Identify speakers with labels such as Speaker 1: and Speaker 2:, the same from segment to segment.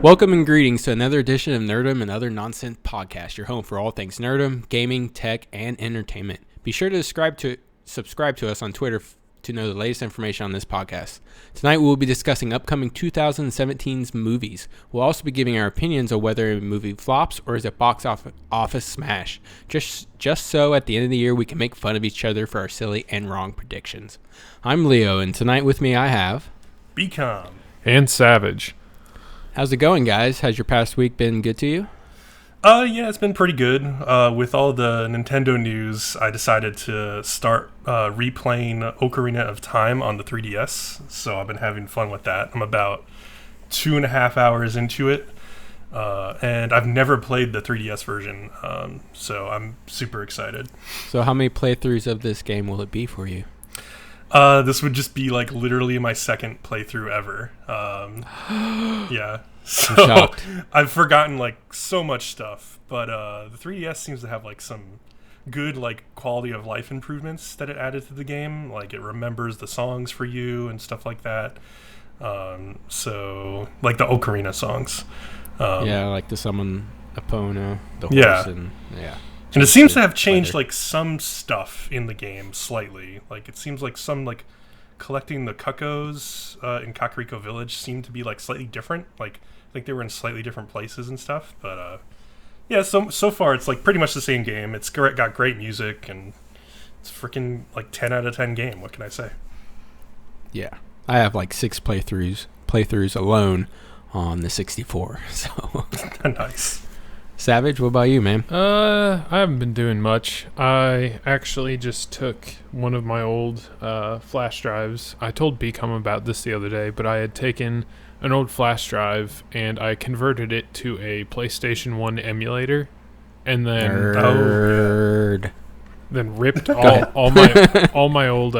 Speaker 1: Welcome and greetings to another edition of Nerdom and Other Nonsense Podcast, your home for all things Nerdom, gaming, tech, and entertainment. Be sure to subscribe to us on Twitter to know the latest information on this podcast. Tonight we will be discussing upcoming 2017's movies. We'll also be giving our opinions on whether a movie flops or is a box office smash. Just so at the end of the year we can make fun of each other for our silly and wrong predictions. I'm Leo, and tonight with me I have...
Speaker 2: Bcom.
Speaker 3: And Savage.
Speaker 1: How's it going, guys? Has your past week been good to you?
Speaker 2: Yeah, it's been pretty good. With all the Nintendo news, I decided to start replaying Ocarina of Time on the 3DS. So I've been having fun with that. I'm about 2.5 hours into it. And I've never played the 3DS version. So I'm super excited.
Speaker 1: So how many playthroughs of this game will it be for you?
Speaker 2: This would just be like literally my second playthrough ever. Yeah. So I've forgotten like so much stuff, but the 3DS seems to have like some good like quality of life improvements that it added to the game. Like it remembers the songs for you and stuff like that. So like the Ocarina songs.
Speaker 1: Yeah, like the summon Epona, the horse,
Speaker 2: yeah. And it seems to have changed like some stuff in the game slightly. Like it seems like some like collecting the cuckoos in Kakariko Village seemed to be like slightly different. Like I think they were in slightly different places and stuff. But yeah, so far it's like pretty much the same game. It's got great music and it's freaking like 10 out of 10 game. What can I say?
Speaker 1: Yeah, I have like 6 playthroughs alone on the 64. So
Speaker 2: nice.
Speaker 1: Savage, what about you, man?
Speaker 3: I haven't been doing much. I actually just took one of my old flash drives. I told Bcom about this the other day, but I had taken an old flash drive and I converted it to a PlayStation 1 emulator, and then then ripped all my old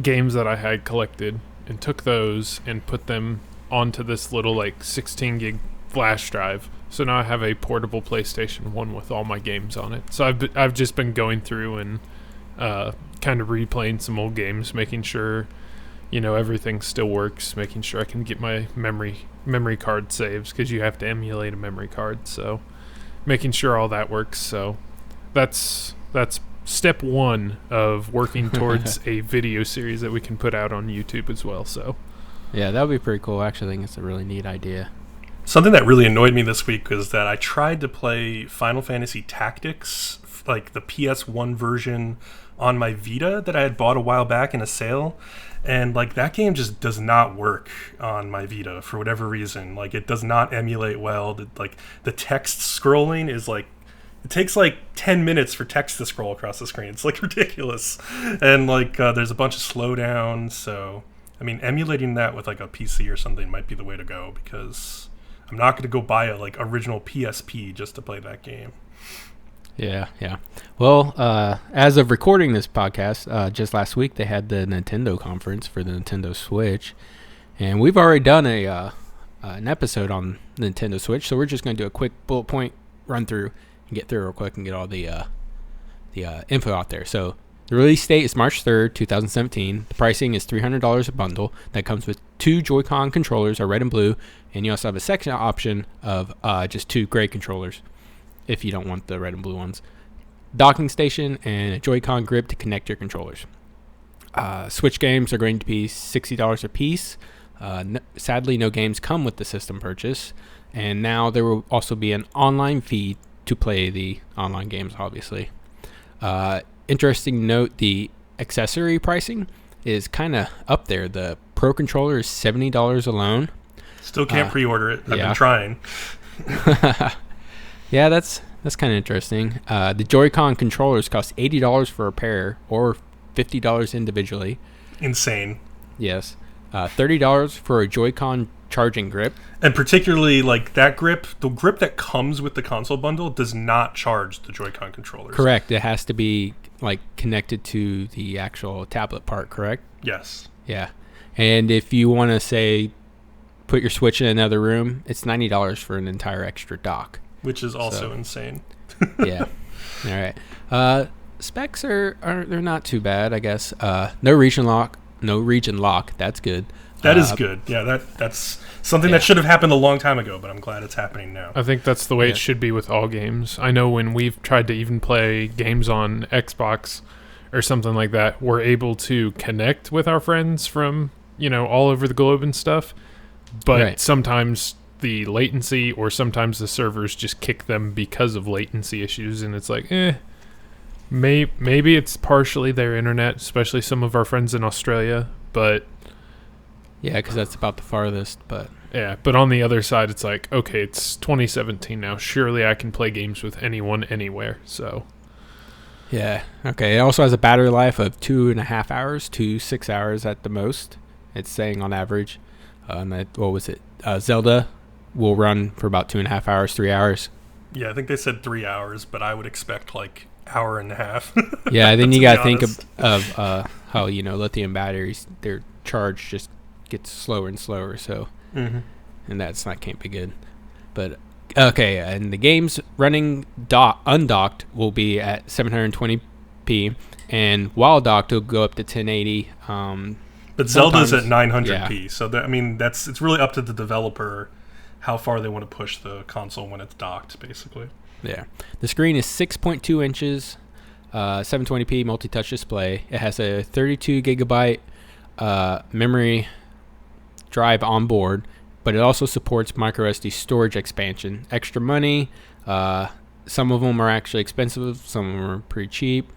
Speaker 3: games that I had collected and took those and put them onto this little like 16 gig flash drive. So now I have a portable PlayStation 1 with all my games on it. So I've just been going through and kind of replaying some old games, making sure, everything still works, making sure I can get my memory card saves, because you have to emulate a memory card. So making sure all that works. So that's step 1 of working towards a video series that we can put out on YouTube as well. So
Speaker 1: yeah, that would be pretty cool. Actually, I think it's a really neat idea.
Speaker 2: Something that really annoyed me this week was that I tried to play Final Fantasy Tactics, like the PS1 version, on my Vita that I had bought a while back in a sale, and like that game just does not work on my Vita for whatever reason. Like it does not emulate well. The text scrolling is like, it takes like 10 minutes for text to scroll across the screen. It's like ridiculous, and like there's a bunch of slowdowns. So I mean, emulating that with like a PC or something might be the way to go, because I'm not going to go buy a like original PSP just to play that game.
Speaker 1: Yeah. Well, as of recording this podcast, just last week they had the Nintendo conference for the Nintendo Switch, and we've already done an episode on the Nintendo Switch, so we're just going to do a quick bullet point run through and get through real quick and get all the info out there. So the release date is March 3rd, 2017. The pricing is $300 a bundle. That comes with 2 Joy-Con controllers, are red and blue, and you also have a second option of just 2 gray controllers if you don't want the red and blue ones. Docking station and a Joy-Con grip to connect your controllers. Switch games are going to be $60 a piece. Sadly, no games come with the system purchase, and now there will also be an online fee to play the online games, obviously. Interesting note, the accessory pricing is kind of up there. The Pro Controller is $70 alone.
Speaker 2: Still can't pre-order it. I've been trying.
Speaker 1: Yeah, that's kind of interesting. The Joy-Con controllers cost $80 for a pair, or $50 individually.
Speaker 2: Insane.
Speaker 1: Yes. $30 for a Joy-Con charging grip.
Speaker 2: And particularly like that grip, the grip that comes with the console bundle does not charge the Joy-Con controllers.
Speaker 1: Correct. It has to be like connected to the actual tablet part, correct?
Speaker 2: Yes.
Speaker 1: Yeah. And if you want to say put your Switch in another room, it's $90 for an entire extra dock.
Speaker 2: Which is also insane.
Speaker 1: Yeah. All right. Specs are they're not too bad, I guess. No region lock. That's good.
Speaker 2: That is good. Yeah, that's something that should have happened a long time ago, but I'm glad it's happening now.
Speaker 3: I think that's the way it should be with all games. I know when we've tried to even play games on Xbox or something like that, we're able to connect with our friends from, all over the globe and stuff. But sometimes the latency or sometimes the servers just kick them because of latency issues. And it's like, maybe it's partially their internet, especially some of our friends in Australia. But
Speaker 1: yeah, because that's about the farthest. But
Speaker 3: yeah, but on the other side, it's like, okay, it's 2017 now. Surely I can play games with anyone, anywhere. So
Speaker 1: yeah, okay. It also has a battery life of 2.5 hours to 6 hours at the most. It's saying on average. What was it? Zelda will run for about 2.5 hours, 3 hours.
Speaker 2: Yeah, I think they said 3 hours, but I would expect like hour and a half.
Speaker 1: Yeah, then you got to think of how lithium batteries, their charge just gets slower and slower. So, and can't be good. But okay, and the game's running undocked will be at 720p, and while docked will go up to 1080.
Speaker 2: But Zelda's at 900p, so it's really up to the developer how far they want to push the console when it's docked, basically.
Speaker 1: Yeah, the screen is 6.2 inches, 720p multi-touch display. It has a 32 gigabyte memory drive on board, but it also supports microSD storage expansion. Extra money. Some of them are actually expensive. Some of them are pretty cheap.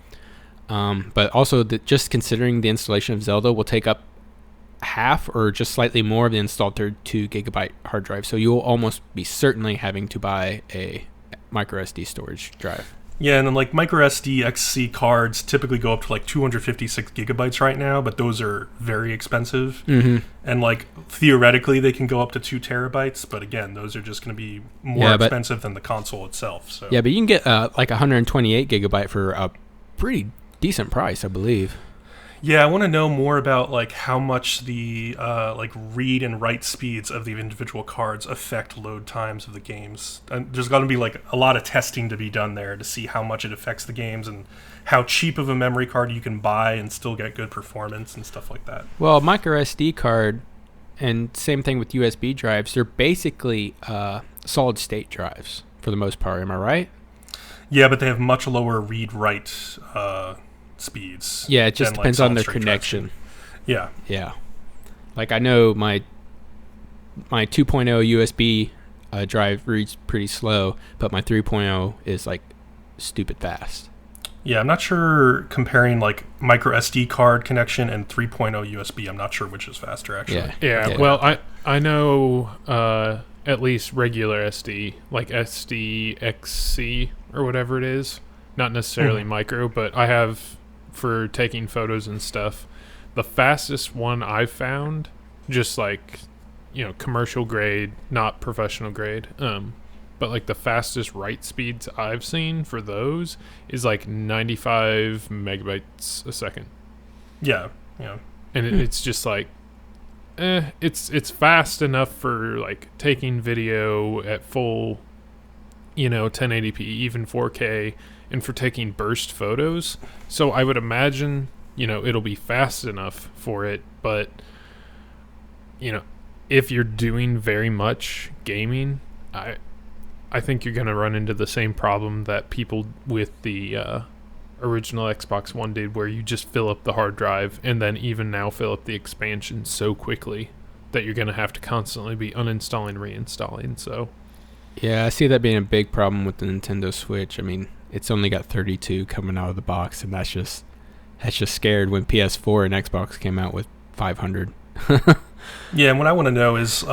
Speaker 1: But also, just considering the installation of Zelda will take up half or just slightly more of the installed 32 gigabyte hard drive. So you'll almost be certainly having to buy a microSD storage drive.
Speaker 2: Yeah, and then like microSD XC cards typically go up to like 256 gigabytes right now, but those are very expensive. And like theoretically they can go up to 2 terabytes, but again, those are just going to be more expensive than the console itself. So
Speaker 1: yeah, but you can get like 128 gigabyte for a pretty decent price, I believe.
Speaker 2: Yeah, I want to know more about like how much the like read and write speeds of the individual cards affect load times of the games. And there's got to be like a lot of testing to be done there to see how much it affects the games and how cheap of a memory card you can buy and still get good performance and stuff like that.
Speaker 1: Well, micro SD card and same thing with USB drives, they're basically solid state drives for the most part. Am I right?
Speaker 2: Yeah, but they have much lower read-write speeds.
Speaker 1: Yeah, it just depends on their connection.
Speaker 2: Yeah.
Speaker 1: Like I know my 2.0 USB drive reads pretty slow, but my 3.0 is like stupid fast.
Speaker 2: Yeah, I'm not sure comparing like micro SD card connection and 3.0 USB. I'm not sure which is faster actually.
Speaker 3: Yeah. Well, I know at least regular SD, like SDXC or whatever it is. Not necessarily micro, but I have for taking photos and stuff. The fastest one I've found, just like, commercial grade, not professional grade, but like the fastest write speeds I've seen for those is like 95 megabytes a second.
Speaker 2: Yeah.
Speaker 3: And it's just like, it's fast enough for like taking video at full, 1080p, even 4K, and for taking burst photos. So I would imagine, it'll be fast enough for it, but, if you're doing very much gaming, I think you're going to run into the same problem that people with the original Xbox One did, where you just fill up the hard drive and then even now fill up the expansion so quickly that you're going to have to constantly be uninstalling, reinstalling. So
Speaker 1: yeah, I see that being a big problem with the Nintendo Switch. I mean, it's only got 32 coming out of the box, and that's just scared when PS4 and Xbox came out with 500.
Speaker 2: Yeah, and what I want to know is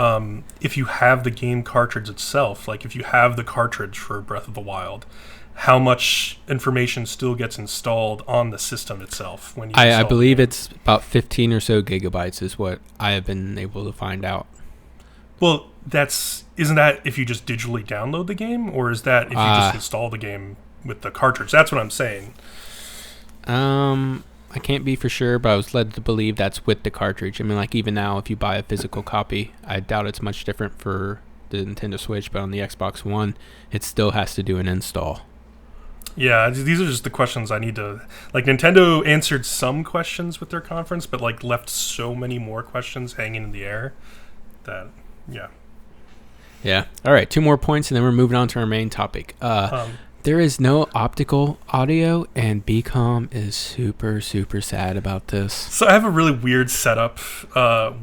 Speaker 2: if you have the game cartridge itself, like if you have the cartridge for Breath of the Wild, how much information still gets installed on the system itself when you
Speaker 1: I believe it's about 15 or so gigabytes is what I have been able to find out.
Speaker 2: Well, isn't that if you just digitally download the game, or is that if you just install the game with the cartridge? That's what I'm saying.
Speaker 1: I can't be for sure, but I was led to believe that's with the cartridge. I mean, like even now, if you buy a physical copy, I doubt it's much different for the Nintendo Switch, but on the Xbox One, it still has to do an install.
Speaker 2: Yeah, these are just the questions I need to... Like, Nintendo answered some questions with their conference, but, like, left so many more questions hanging in the air that, yeah.
Speaker 1: Yeah. All right, 2 more points, and then we're moving on to our main topic. There is no optical audio, and Bcom is super, super sad about this.
Speaker 2: So I have a really weird setup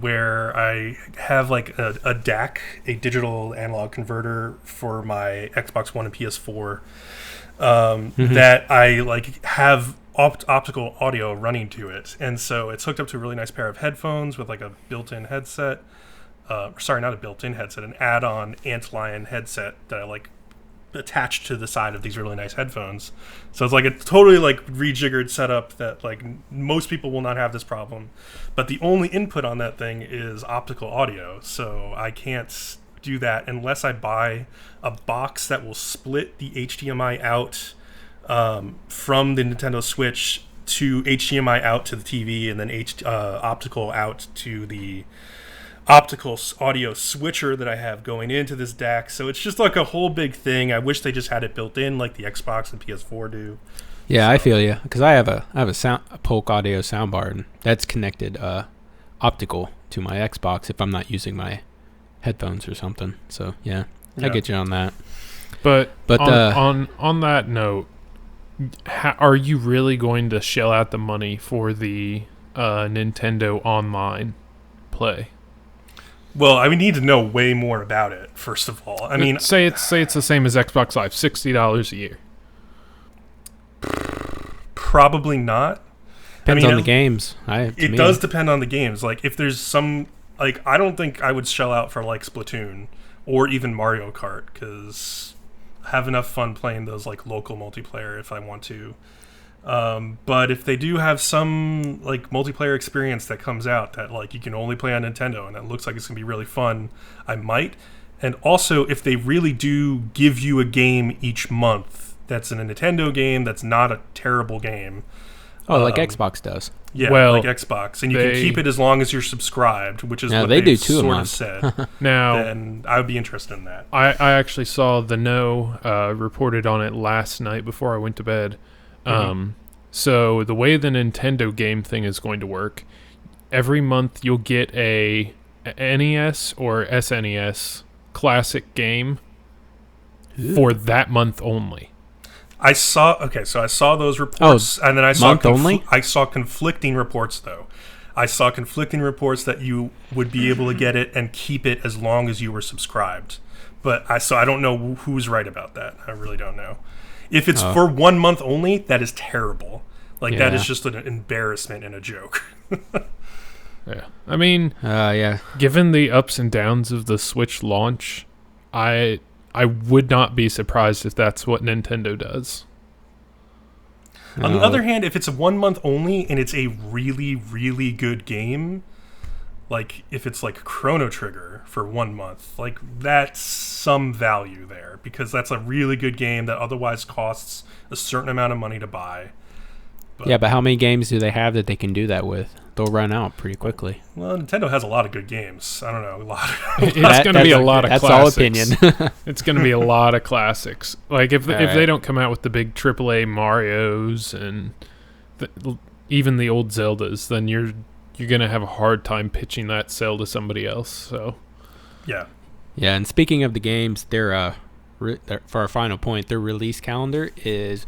Speaker 2: where I have, like, a DAC, a digital analog converter for my Xbox One and PS4, that I like have optical audio running to it, and so it's hooked up to a really nice pair of headphones with like a built-in headset. Sorry, not a built-in headset, an add-on Antlion headset that I like attached to the side of these really nice headphones. So it's like a totally like rejiggered setup that like most people will not have this problem, but the only input on that thing is optical audio, so I can't do that unless I buy a box that will split the HDMI out from the Nintendo Switch to HDMI out to the TV, and then optical out to the optical audio switcher that I have going into this DAC. So it's just like a whole big thing. I wish they just had it built in like the Xbox and PS4 do.
Speaker 1: Yeah, so. I feel you, because I have a Polk Audio soundbar, and that's connected optical to my Xbox if I'm not using my headphones or something. So yeah, I get you on that.
Speaker 3: But on that note, are you really going to shell out the money for the Nintendo Online play?
Speaker 2: Well, I would need to know way more about it, first of all. I mean,
Speaker 3: say it's the same as Xbox Live, $60 a year.
Speaker 2: Probably not.
Speaker 1: Depends on the games.
Speaker 2: It does depend on the games. Like, if there's some... Like, I don't think I would shell out for, like, Splatoon or even Mario Kart, because I have enough fun playing those, like, local multiplayer if I want to. But if they do have some, like, multiplayer experience that comes out that, like, you can only play on Nintendo and it looks like it's going to be really fun, I might. And also, if they really do give you a game each month that's in a Nintendo game that's not a terrible game...
Speaker 1: Oh, like Xbox does.
Speaker 2: Yeah, well, like Xbox, and you can keep it as long as you're subscribed, which is what they do too. Sort of said.
Speaker 3: Now,
Speaker 2: then I would be interested in that.
Speaker 3: I actually saw the reported on it last night before I went to bed. So the way the Nintendo game thing is going to work, every month you'll get a NES or SNES classic game for that month only.
Speaker 2: I saw those reports, and then I saw I saw conflicting reports though. I saw conflicting reports that you would be able to get it and keep it as long as you were subscribed. But I don't know who's right about that. I really don't know. If it's for 1 month only, that is terrible. Like that is just an embarrassment and a joke.
Speaker 3: Yeah. I mean, given the ups and downs of the Switch launch, I would not be surprised if that's what Nintendo does.
Speaker 2: On the other hand, if it's a 1 month only and it's a really, really good game, like if it's like Chrono Trigger for 1 month, like that's some value there, because that's a really good game that otherwise costs a certain amount of money to buy.
Speaker 1: But how many games do they have that they can do that with? They'll run out pretty quickly.
Speaker 2: Well, Nintendo has a lot of good games. I don't know, a lot.
Speaker 3: It's going to be a lot of classics.
Speaker 1: That's all opinion.
Speaker 3: It's going to be a lot of classics. Like if they don't come out with the big AAA Marios and even the old Zeldas, then you're going to have a hard time pitching that sale to somebody else. So
Speaker 2: yeah.
Speaker 1: And speaking of the games, for our final point, their release calendar is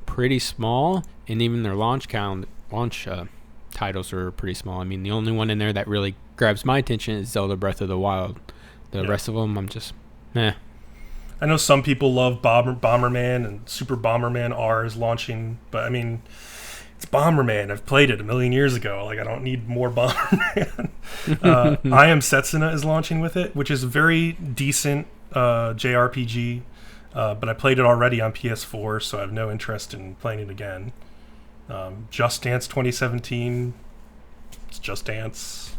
Speaker 1: pretty small, and even their launch titles are pretty small. I mean, the only one in there that really grabs my attention is Zelda Breath of the Wild. The rest of them, I'm just, I
Speaker 2: know some people love Bomberman, and Super Bomberman R is launching, but I mean, it's Bomberman. I've played it a million years ago. Like, I don't need more Bomberman. I Am Setsuna is launching with it, which is a very decent JRPG. But I played it already on PS4, so I have no interest in playing it again. Just Dance 2017. It's Just Dance.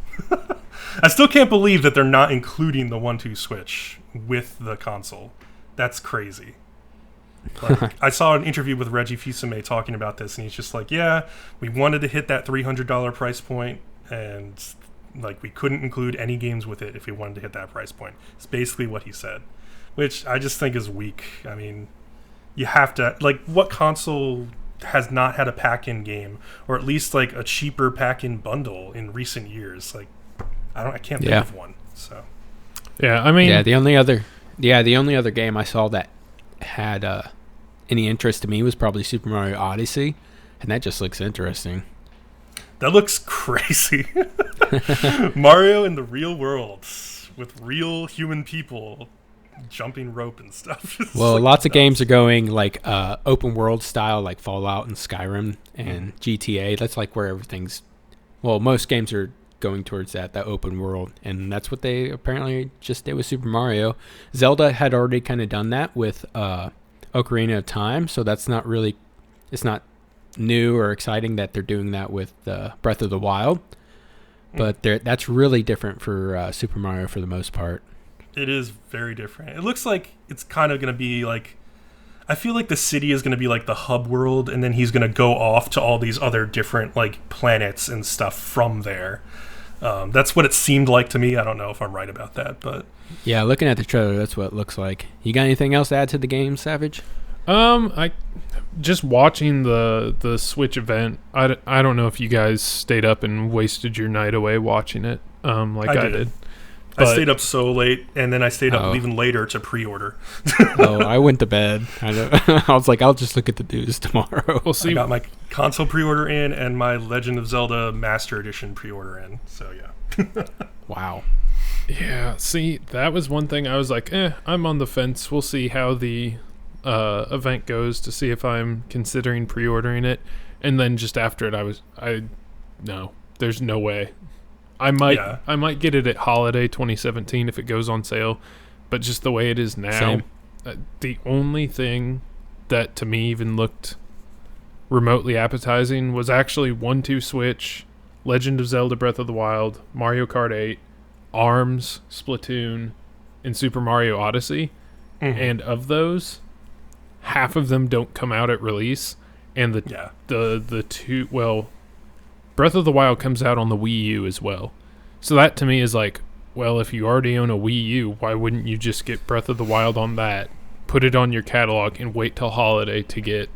Speaker 2: I still can't believe that they're not including the 1-2 Switch with the console. That's crazy. Like, I saw an interview with Reggie Fils-Aimé talking about this, and he's just like, yeah, we wanted to hit that $300 price point, and like we couldn't include any games with it if we wanted to hit that price point. It's basically what he said. Which I just think is weak. I mean, you have to, like, what console has not had a pack-in game, or at least like a cheaper pack-in bundle in recent years? Like, I can't think of one. So
Speaker 3: yeah, I mean,
Speaker 1: the only other game I saw that had any interest to me was probably Super Mario Odyssey, and that just looks interesting.
Speaker 2: that looks crazy. Mario in the real world with real human people jumping rope and stuff.
Speaker 1: Well, lots of games are going like open world style, like Fallout and Skyrim and GTA. That's like where everything's. Well, most games are going towards that open world, and that's what they apparently just did with Super Mario. Zelda had already kind of done that with Ocarina of Time, so that's not really. It's not new or exciting that they're doing that with Breath of the Wild, but that's really different for Super Mario for the most part.
Speaker 2: It is very different. It looks like it's kind of going to be like, I feel like the city is going to be like the hub world, and then he's going to go off to all these other different like planets and stuff from there. That's what it seemed like to me. I don't know if I'm right about that, but
Speaker 1: yeah, looking at the trailer, that's what it looks like. You got anything else to add to the game, Savage?
Speaker 3: I just watching the Switch event. I don't know if you guys stayed up and wasted your night away watching it, like I did.
Speaker 2: I stayed up so late, and then I stayed up even later to pre-order.
Speaker 1: I went to bed. I was like, I'll just look at the news tomorrow.
Speaker 3: We'll see.
Speaker 2: I got my console pre-order in and my Legend of Zelda Master Edition pre-order in. So yeah.
Speaker 1: Wow.
Speaker 3: Yeah. See, that was one thing I was like, I'm on the fence. We'll see how the event goes to see if I'm considering pre-ordering it. And then just after it, no, there's no way. I might get it at holiday 2017 if it goes on sale, but just the way it is now, the only thing that to me even looked remotely appetizing was actually 1-2 Switch, Legend of Zelda Breath of the Wild, Mario Kart 8, ARMS, Splatoon, and Super Mario Odyssey. Mm-hmm. And of those, half of them don't come out at release, and the two, well, Breath of the Wild comes out on the Wii U as well. So that to me is like, well, if you already own a Wii U, why wouldn't you just get Breath of the Wild on that, put it on your catalog, and wait till holiday to get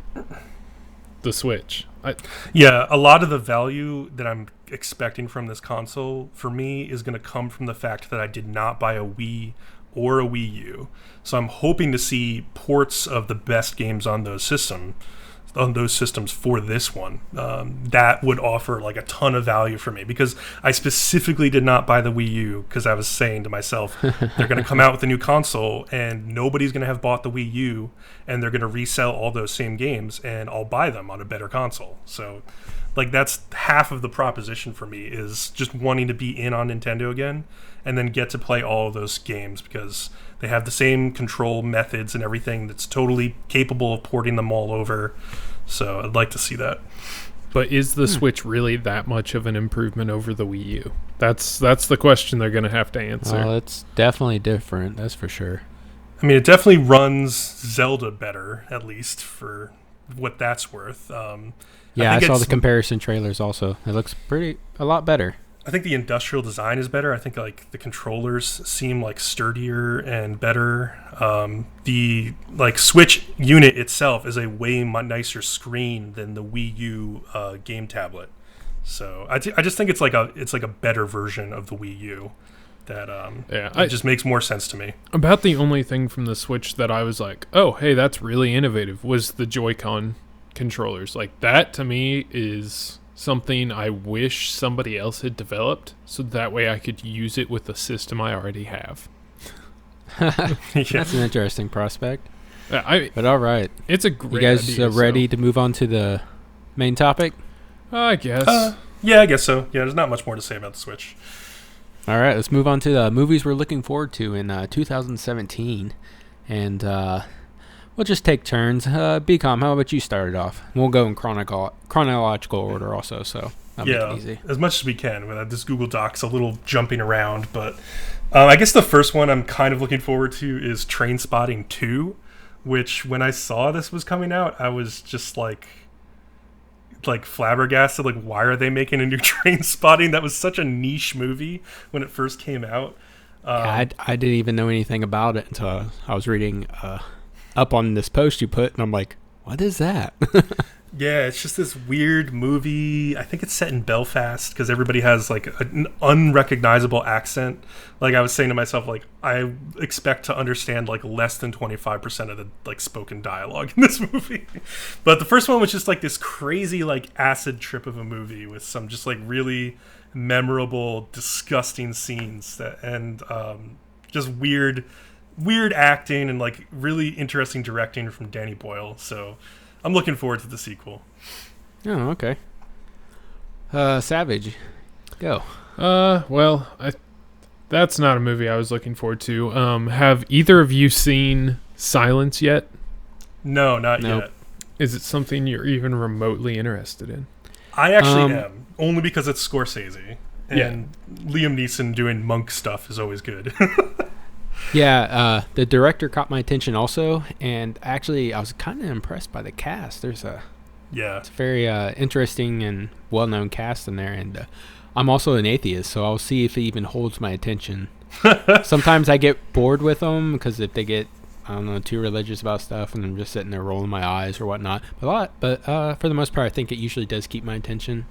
Speaker 3: the Switch?
Speaker 2: A lot of the value that I'm expecting from this console, for me, is going to come from the fact that I did not buy a Wii or a Wii U. So I'm hoping to see ports of the best games on those systems for this one. That would offer like a ton of value for me, because I specifically did not buy the Wii U because I was saying to myself, they're going to come out with a new console and nobody's going to have bought the Wii U, and they're going to resell all those same games, and I'll buy them on a better console. So like that's half of the proposition for me, is just wanting to be in on Nintendo again and then get to play all of those games, because they have the same control methods and everything that's totally capable of porting them all over. So I'd like to see that.
Speaker 3: But is the Switch really that much of an improvement over the Wii U? That's the question they're going to have to answer.
Speaker 1: Well, it's definitely different, that's for sure.
Speaker 2: I mean, it definitely runs Zelda better, at least for what that's worth.
Speaker 1: I saw the comparison trailers also. It looks a lot better.
Speaker 2: I think the industrial design is better. I think like the controllers seem like sturdier and better. The like Switch unit itself is a way nicer screen than the Wii U game tablet. So I just think it's like a better version of the Wii U. That it just makes more sense to me.
Speaker 3: About the only thing from the Switch that I was like, oh hey, that's really innovative, was the Joy-Con controllers. Like that to me is something I wish somebody else had developed, so that way I could use it with the system I already have.
Speaker 1: That's an interesting prospect.
Speaker 3: But
Speaker 1: all right,
Speaker 3: it's a great.
Speaker 1: You guys
Speaker 3: idea,
Speaker 1: ready to move on to the main topic?
Speaker 3: I guess.
Speaker 2: I guess so. Yeah, there's not much more to say about the Switch.
Speaker 1: All right, let's move on to the movies we're looking forward to in 2017, and we'll just take turns. Bcom, how about you start it off? We'll go in chronological order also, so that'll make it easy.
Speaker 2: As much as we can. This Google Doc's a little jumping around, but I guess the first one I'm kind of looking forward to is Trainspotting 2, which when I saw this was coming out, I was just like flabbergasted. Like, why are they making a new Trainspotting? That was such a niche movie when it first came out.
Speaker 1: I didn't even know anything about it until I was reading up on this post you put, and I'm like, what is that?
Speaker 2: Yeah, it's just this weird movie. I think it's set in Belfast because everybody has like an unrecognizable accent. Like I was saying to myself, like I expect to understand like less than 25% of the like spoken dialogue in this movie. But the first one was just like this crazy like acid trip of a movie with some just like really memorable, disgusting scenes and just weird acting and like really interesting directing from Danny Boyle. So I'm looking forward to the sequel.
Speaker 1: Oh, okay. Savage, go.
Speaker 3: Well, that's not a movie I was looking forward to. Have either of you seen Silence yet?
Speaker 2: No, not
Speaker 1: Nope.
Speaker 2: yet.
Speaker 3: Is it something you're even remotely interested in?
Speaker 2: I actually am, only because it's Scorsese. And
Speaker 3: Yeah.
Speaker 2: Liam Neeson doing monk stuff is always good.
Speaker 1: Yeah, the director caught my attention also, and actually I was kind of impressed by the cast. It's a very interesting and well-known cast in there, and I'm also an atheist, so I'll see if it even holds my attention. Sometimes I get bored with them because if they get, I don't know, too religious about stuff, and I'm just sitting there rolling my eyes or whatnot. But for the most part, I think it usually does keep my attention.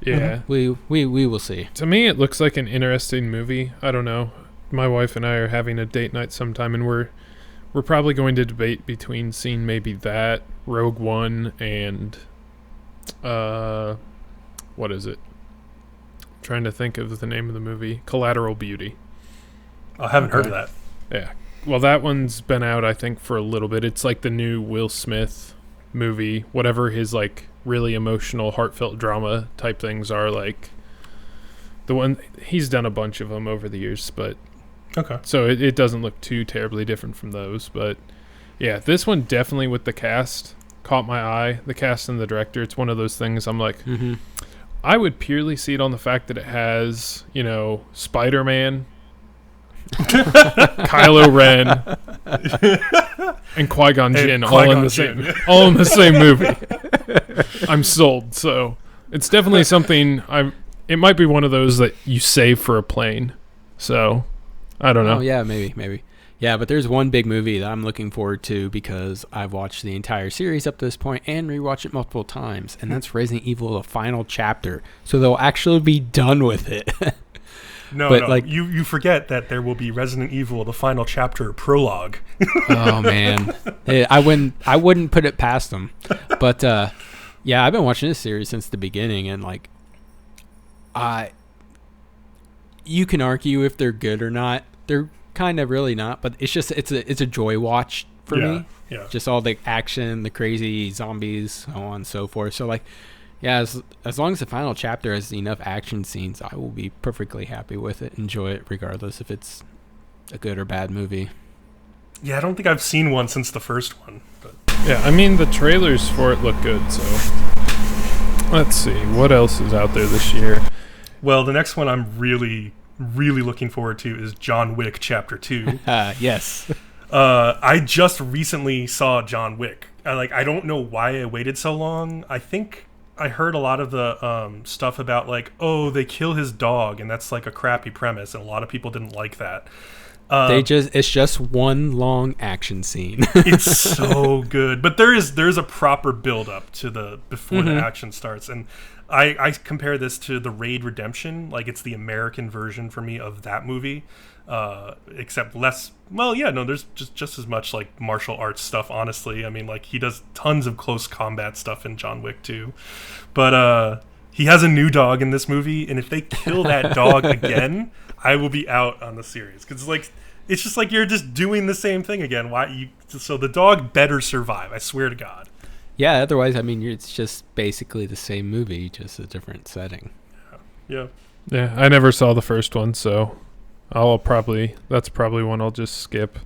Speaker 3: Yeah.
Speaker 1: We will see.
Speaker 3: To me, it looks like an interesting movie. I don't know. My wife and I are having a date night sometime, and we're probably going to debate between seeing maybe that, Rogue One, and what is it? I'm trying to think of the name of the movie. Collateral Beauty.
Speaker 2: I haven't heard of that.
Speaker 3: Yeah. Well, that one's been out, I think, for a little bit. It's like the new Will Smith movie, whatever his like really emotional, heartfelt drama type things are. Like the one he's done a bunch of them over the years, but.
Speaker 2: Okay.
Speaker 3: So it doesn't look too terribly different from those. But, yeah, this one definitely with the cast caught my eye. The cast and the director, it's one of those things I'm like, I would purely see it on the fact that it has, Spider-Man, Kylo Ren, and Qui-Gon Jinn all in the same movie. I'm sold. So it's definitely something it might be one of those that you save for a plane. So I don't know.
Speaker 1: Oh, yeah, maybe. Yeah, but there's one big movie that I'm looking forward to because I've watched the entire series up to this point and rewatched it multiple times, and that's Resident Evil: The Final Chapter. So they'll actually be done with it.
Speaker 2: No, like, you forget that there will be Resident Evil: The Final Chapter prologue.
Speaker 1: Oh man, I wouldn't put it past them. But yeah, I've been watching this series since the beginning, and like, you can argue if they're good or not. They're kind of really not, but it's a joy watch for me.
Speaker 2: Yeah.
Speaker 1: Just all the action, the crazy zombies, so on and so forth. So like, yeah, as long as the final chapter has enough action scenes, I will be perfectly happy with it. Enjoy it regardless if it's a good or bad movie.
Speaker 2: Yeah, I don't think I've seen one since the first one. But.
Speaker 3: Yeah, I mean the trailers for it look good. So let's see what else is out there this year.
Speaker 2: Well, the next one I'm really looking forward to is John Wick Chapter 2.
Speaker 1: Yes.
Speaker 2: I just recently saw John Wick. I don't know why I waited so long. I think I heard a lot of the stuff about like, oh, they kill his dog, and that's like a crappy premise, and a lot of people didn't like that.
Speaker 1: It's just one long action scene.
Speaker 2: It's so good, but there's a proper build up to before the action starts, and I compare this to the Raid Redemption. Like it's the American version for me of that movie, except less. Well, yeah, no, there's just as much like martial arts stuff. Honestly, I mean, like he does tons of close combat stuff in John Wick 2, but he has a new dog in this movie, and if they kill that dog again, I will be out on the series because it's just like you're just doing the same thing again. So the dog better survive. I swear to God.
Speaker 1: Yeah, otherwise, I mean, it's just basically the same movie, just a different setting.
Speaker 2: Yeah.
Speaker 3: Yeah, I never saw the first one, so that's probably one I'll just skip.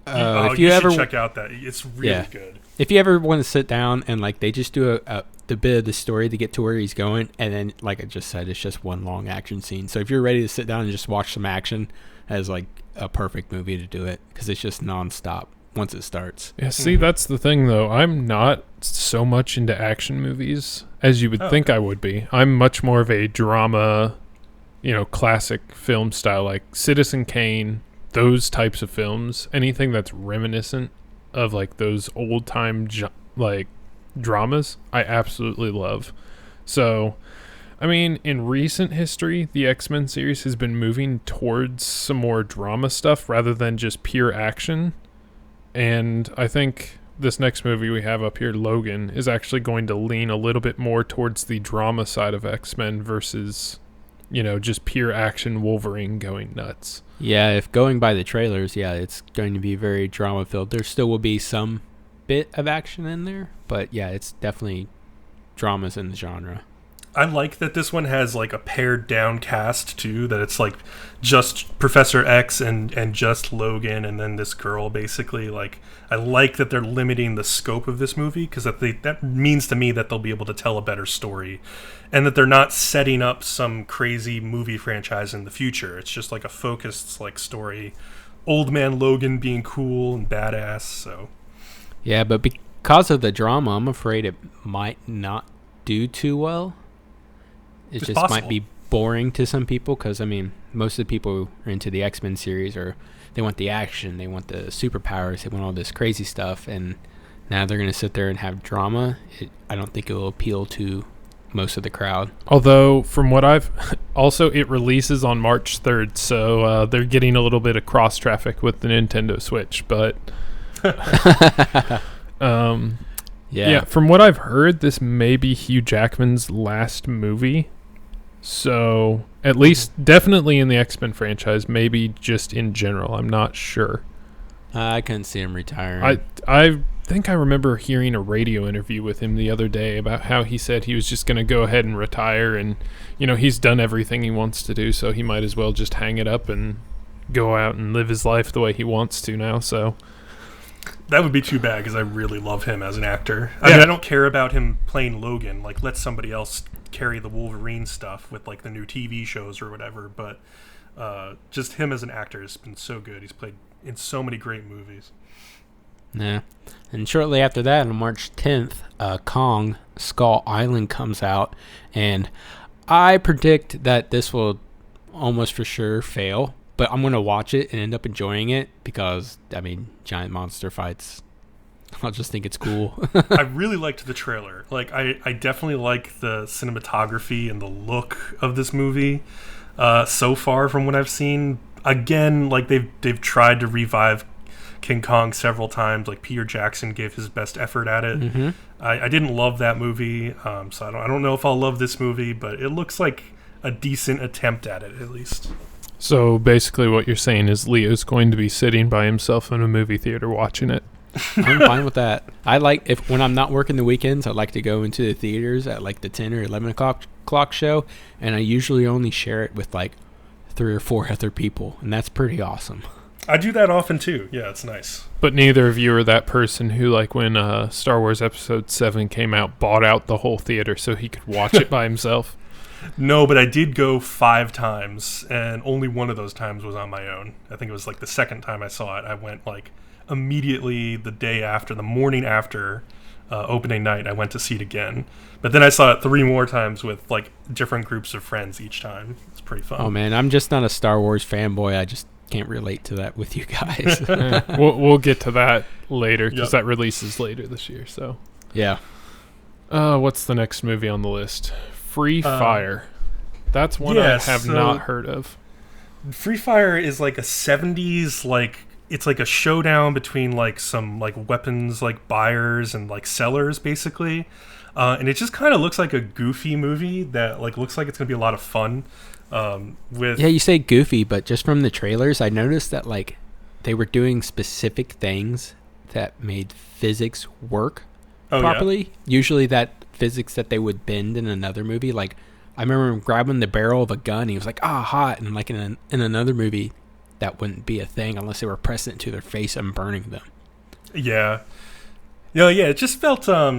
Speaker 1: If you ever
Speaker 2: should check out that, it's really good.
Speaker 1: If you ever want to sit down and like they just do the bit of the story to get to where he's going, and then like I just said, it's just one long action scene. So if you're ready to sit down and just watch some action, that is like a perfect movie to do it because it's just nonstop once it starts.
Speaker 3: Yeah, see, that's the thing though. I'm not so much into action movies as you would think I would be. I'm much more of a drama, classic film style, like Citizen Kane, those types of films. Anything that's reminiscent of like those old time like dramas, I absolutely love. So, I mean, in recent history, the X-Men series has been moving towards some more drama stuff rather than just pure action. And I think this next movie we have up here, Logan, is actually going to lean a little bit more towards the drama side of X-Men versus, just pure action Wolverine going nuts.
Speaker 1: Yeah, if going by the trailers, yeah, it's going to be very drama-filled. There still will be some bit of action in there, but yeah, it's definitely dramas in the genre.
Speaker 2: I like that this one has like a pared down cast too, that it's like just Professor X and just Logan and then this girl basically. Like, I like that they're limiting the scope of this movie, because that means to me that they'll be able to tell a better story, and that they're not setting up some crazy movie franchise in the future. It's just like a focused like story, old man Logan being cool and badass. So
Speaker 1: yeah, but because of the drama, I'm afraid it might not do too well. It just
Speaker 2: possible.
Speaker 1: Might be boring to some people, because, I mean, most of the people who are into the X-Men series they want the action, they want the superpowers, they want all this crazy stuff, and now they're going to sit there and have drama. I don't think it will appeal to most of the crowd.
Speaker 3: Although, from what I've... Also, it releases on March 3rd, so they're getting a little bit of cross-traffic with the Nintendo Switch, but... Yeah, from what I've heard, this may be Hugh Jackman's last movie. So, at least, definitely in the X-Men franchise, maybe just in general. I'm not sure.
Speaker 1: I couldn't see him retiring.
Speaker 3: I think I remember hearing a radio interview with him the other day about how he said he was just going to go ahead and retire, and, he's done everything he wants to do, so he might as well just hang it up and go out and live his life the way he wants to now, so...
Speaker 2: That would be too bad, because I really love him as an actor. I mean, I don't care about him playing Logan. Like, let somebody else carry the Wolverine stuff with, like, the new TV shows or whatever. But just him as an actor has been so good. He's played in so many great movies.
Speaker 1: Yeah. And shortly after that, on March 10th, Kong Skull Island comes out. And I predict that this will almost for sure fail. But I'm going to watch it and end up enjoying it because, I mean, giant monster fights, I'll just think it's cool.
Speaker 2: I really liked the trailer. Like, I definitely like the cinematography and the look of this movie so far from what I've seen. Again, like, they've tried to revive King Kong several times. Like, Peter Jackson gave his best effort at it.
Speaker 1: Mm-hmm.
Speaker 2: I didn't love that movie, so I don't know if I'll love this movie, but it looks like a decent attempt at it, at least.
Speaker 3: So basically what you're saying is Leo's going to be sitting by himself in a movie theater watching it.
Speaker 1: I'm fine with that. I like, when I'm not working the weekends, I like to go into the theaters at like the 10 or 11 o'clock show, and I usually only share it with like 3 or 4 other people, and that's pretty awesome.
Speaker 2: I do that often too. Yeah, it's nice.
Speaker 3: But neither of you are that person who, like, when Star Wars Episode 7 came out, bought out the whole theater so he could watch it by himself.
Speaker 2: No, but I did go 5 times, and only one of those times was on my own. I think it was like the second time I saw it. I went like immediately the morning after opening night, I went to see it again. But then I saw it 3 more times with like different groups of friends each time. It's pretty fun.
Speaker 1: Oh man, I'm just not a Star Wars fanboy. I just can't relate to that with you guys.
Speaker 3: We'll get to that later because that releases later this year. So
Speaker 1: yeah.
Speaker 3: What's the next movie on the list? Free Fire. That's one I have not heard of.
Speaker 2: Free Fire is like a 70s, like, it's like a showdown between like some like weapons like buyers and like sellers basically. And it just kind of looks like a goofy movie that like looks like it's going to be a lot of fun. Yeah,
Speaker 1: you say goofy, but just from the trailers, I noticed that like they were doing specific things that made physics work properly. Yeah? Usually that physics that they would bend in another movie, like I remember him grabbing the barrel of a gun, he was like, hot, and like in another movie that wouldn't be a thing unless they were pressing it to their face and burning them.
Speaker 2: Yeah, it just felt I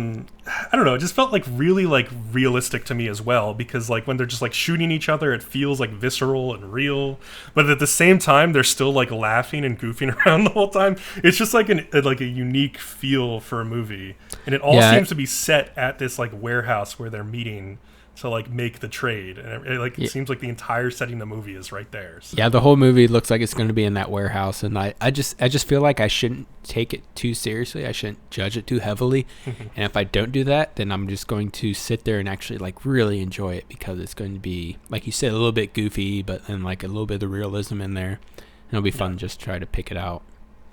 Speaker 2: don't know, it just felt like really like realistic to me as well, because like when they're just like shooting each other, it feels like visceral and real, but at the same time they're still like laughing and goofing around the whole time. It's just like a unique feel for a movie, and it all seems to be set at this like warehouse where they're meeting. to like make the trade, and it seems like the entire setting of the movie is right there. So.
Speaker 1: Yeah, the whole movie looks like it's going to be in that warehouse, and I just feel like I shouldn't take it too seriously. I shouldn't judge it too heavily, and if I don't do that, then I'm just going to sit there and actually like really enjoy it, because it's going to be, like you said, a little bit goofy, but then like a little bit of realism in there, and it'll be fun just to try to pick it out.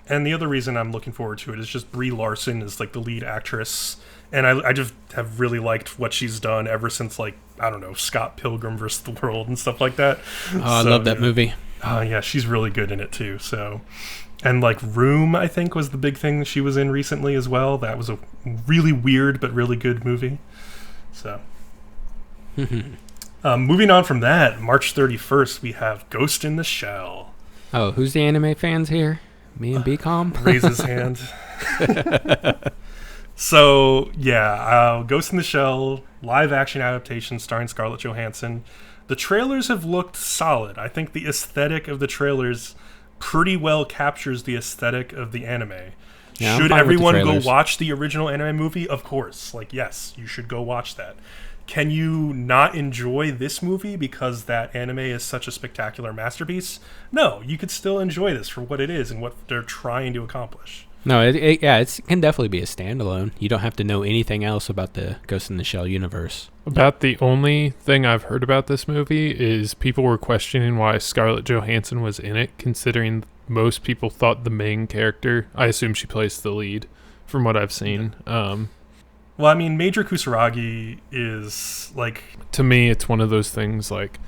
Speaker 2: And the other reason I'm looking forward to it is just Brie Larson is like the lead actress, and I just have really liked what she's done ever since, like, I don't know, Scott Pilgrim vs. the World and stuff like that.
Speaker 1: Oh, I love that movie.
Speaker 2: Yeah, she's really good in it too. So, and like Room, I think, was the big thing she was in recently as well. That was a really weird but really good movie. So, moving on from that, March 31st, we have Ghost in the Shell.
Speaker 1: Oh, who's the anime fans here? Me and Bcom?
Speaker 2: Raise his hand. So, yeah, Ghost in the Shell, live-action adaptation starring Scarlett Johansson. The trailers have looked solid. I think the aesthetic of the trailers pretty well captures the aesthetic of the anime. Yeah, should everyone go watch the original anime movie? Of course. Like, yes, you should go watch that. Can you not enjoy this movie because that anime is such a spectacular masterpiece? No, you could still enjoy this for what it is and what they're trying to accomplish.
Speaker 1: No, it can definitely be a standalone. You don't have to know anything else about the Ghost in the Shell universe.
Speaker 3: About the only thing I've heard about this movie is people were questioning why Scarlett Johansson was in it, considering most people thought the main character, I assume she plays the lead, from what I've seen.
Speaker 2: Well, I mean, Major Kusaragi is, like...
Speaker 3: To me, it's one of those things, like,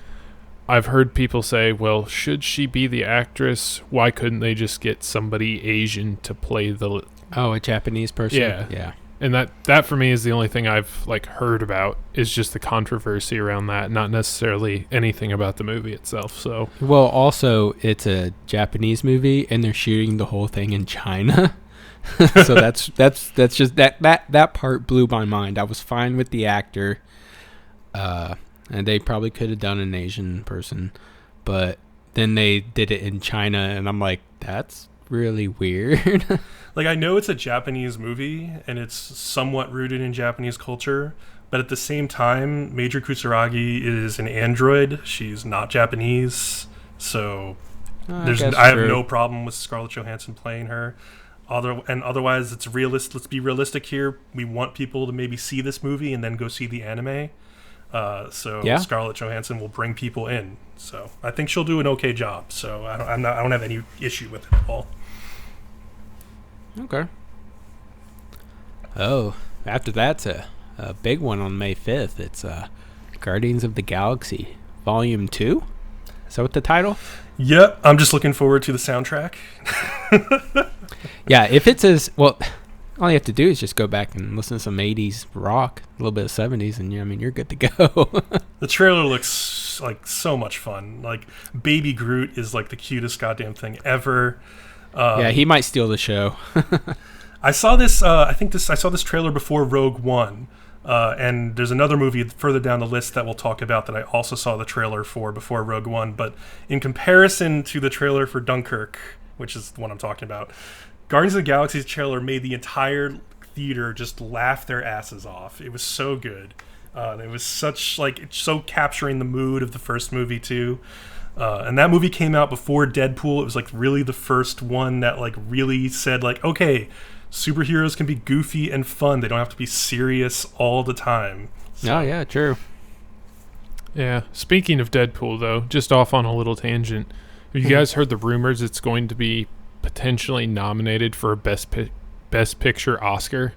Speaker 3: I've heard people say, well, should she be the actress? Why couldn't they just get somebody Asian to play the...
Speaker 1: Oh, a Japanese person?
Speaker 3: Yeah. And that for me is the only thing I've, like, heard about, is just the controversy around that, not necessarily anything about the movie itself, so...
Speaker 1: Well, also, it's a Japanese movie, and they're shooting the whole thing in China. So that's just that part blew my mind. I was fine with the actor, and they probably could have done an Asian person, but then they did it in China, and I'm like, that's really weird.
Speaker 2: Like, I know it's a Japanese movie and it's somewhat rooted in Japanese culture, but at the same time, Major Kusaragi is an android. She's not Japanese, so I have no problem with Scarlett Johansson playing her. Otherwise, it's realist. Let's be realistic here. We want people to maybe see this movie and then go see the anime. Scarlett Johansson will bring people in. So I think she'll do an okay job. So I don't have any issue with it at all.
Speaker 1: Okay. Oh, after that's a big one on May 5th. It's Guardians of the Galaxy Volume 2. Is that what the title?
Speaker 2: Yep. I'm just looking forward to the soundtrack.
Speaker 1: Yeah, if it's as well, all you have to do is just go back and listen to some 80s rock, a little bit of 70s, and you're good to go.
Speaker 2: The trailer looks like so much fun. Like, Baby Groot is like the cutest goddamn thing ever.
Speaker 1: Yeah, he might steal the show.
Speaker 2: I saw this. I saw this trailer before Rogue One, and there's another movie further down the list that we'll talk about that I also saw the trailer for before Rogue One. But in comparison to the trailer for Dunkirk, which is the one I'm talking about, Guardians of the Galaxy's trailer made the entire theater just laugh their asses off. It was so good. It was so capturing the mood of the first movie too. And that movie came out before Deadpool. It was like really the first one that like really said like, okay, superheroes can be goofy and fun. They don't have to be serious all the time.
Speaker 1: So. Oh yeah, true.
Speaker 3: Yeah. Speaking of Deadpool though, just off on a little tangent, have you guys heard the rumors it's going to be potentially nominated for a Best Picture Oscar?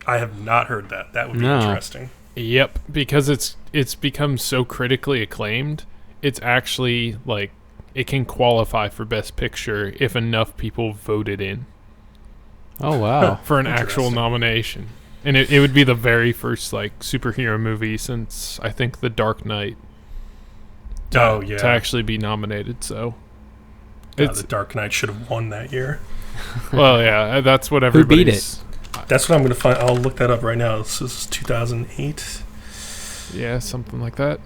Speaker 2: I have not heard that. That would be interesting.
Speaker 3: Yep, because it's become so critically acclaimed. It's actually like it can qualify for Best Picture if enough people voted in.
Speaker 1: Oh wow!
Speaker 3: For an actual nomination, and it would be the very first like superhero movie since I think The Dark Knight. To actually be nominated. So.
Speaker 2: The Dark Knight should have won that year.
Speaker 3: Well, yeah, that's what everybody.
Speaker 1: Who beat it?
Speaker 2: That's what I'm going to find. I'll look that up right now. This is 2008.
Speaker 3: Yeah, something like that.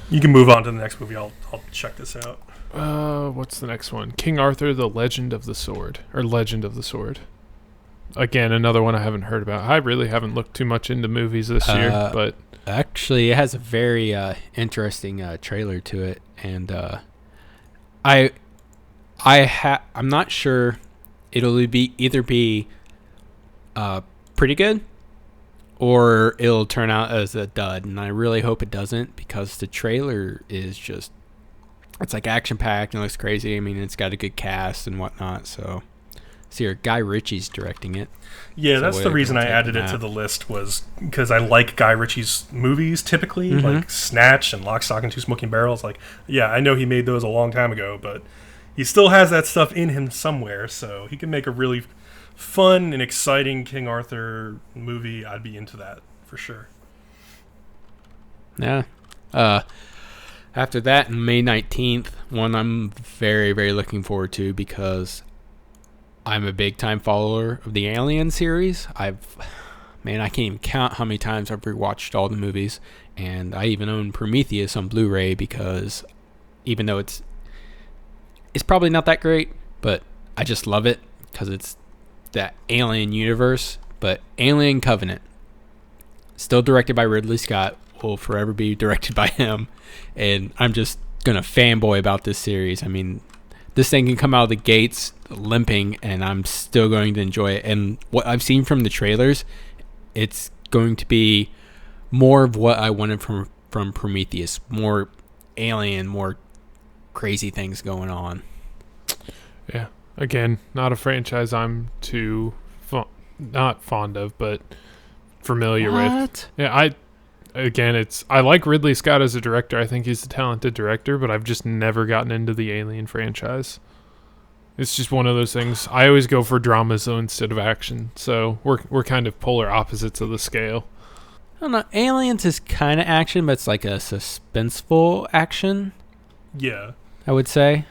Speaker 2: You can move on to the next movie. I'll check this out.
Speaker 3: What's the next one? King Arthur: The Legend of the Sword, or Legend of the Sword. again, another one I haven't heard about. I really haven't looked too much into movies this year, but
Speaker 1: actually, it has a very interesting trailer to it, and I'm not sure it'll be either be pretty good or it'll turn out as a dud, and I really hope it doesn't, because the trailer is just, it's like action packed and looks crazy. I mean, it's got a good cast and whatnot. So here, Guy Ritchie's directing it.
Speaker 2: Yeah,
Speaker 1: So
Speaker 2: that's the reason I added it to the list, was because I like Guy Ritchie's movies typically, like Snatch and Lock, Stock, and Two Smoking Barrels. Like, yeah, I know he made those a long time ago, but he still has that stuff in him somewhere, so he can make a really fun and exciting King Arthur movie. I'd be into that for sure.
Speaker 1: Yeah. After that, May 19th, one I'm very, very looking forward to, because I'm a big time follower of the Alien series. I can't even count how many times I've rewatched all the movies, and I even own Prometheus on Blu-ray, because even though it's probably not that great, but I just love it because it's that Alien universe. But Alien Covenant, still directed by Ridley Scott, will forever be directed by him, and I'm just gonna fanboy about this series. I mean, this thing can come out of the gates limping, and I'm still going to enjoy it. And what I've seen from the trailers, it's going to be more of what I wanted from Prometheus. More alien, more crazy things going on.
Speaker 3: yeah. Again, not a franchise I'm too not fond of, but familiar with. Yeah, I like Ridley Scott as a director. I think he's a talented director, but I've just never gotten into the Alien franchise. It's just one of those things. I always go for dramas though instead of action, so we're kind of polar opposites of the scale.
Speaker 1: I don't know. Aliens is kind of action, but it's like a suspenseful action,
Speaker 2: Yeah.
Speaker 1: I would say.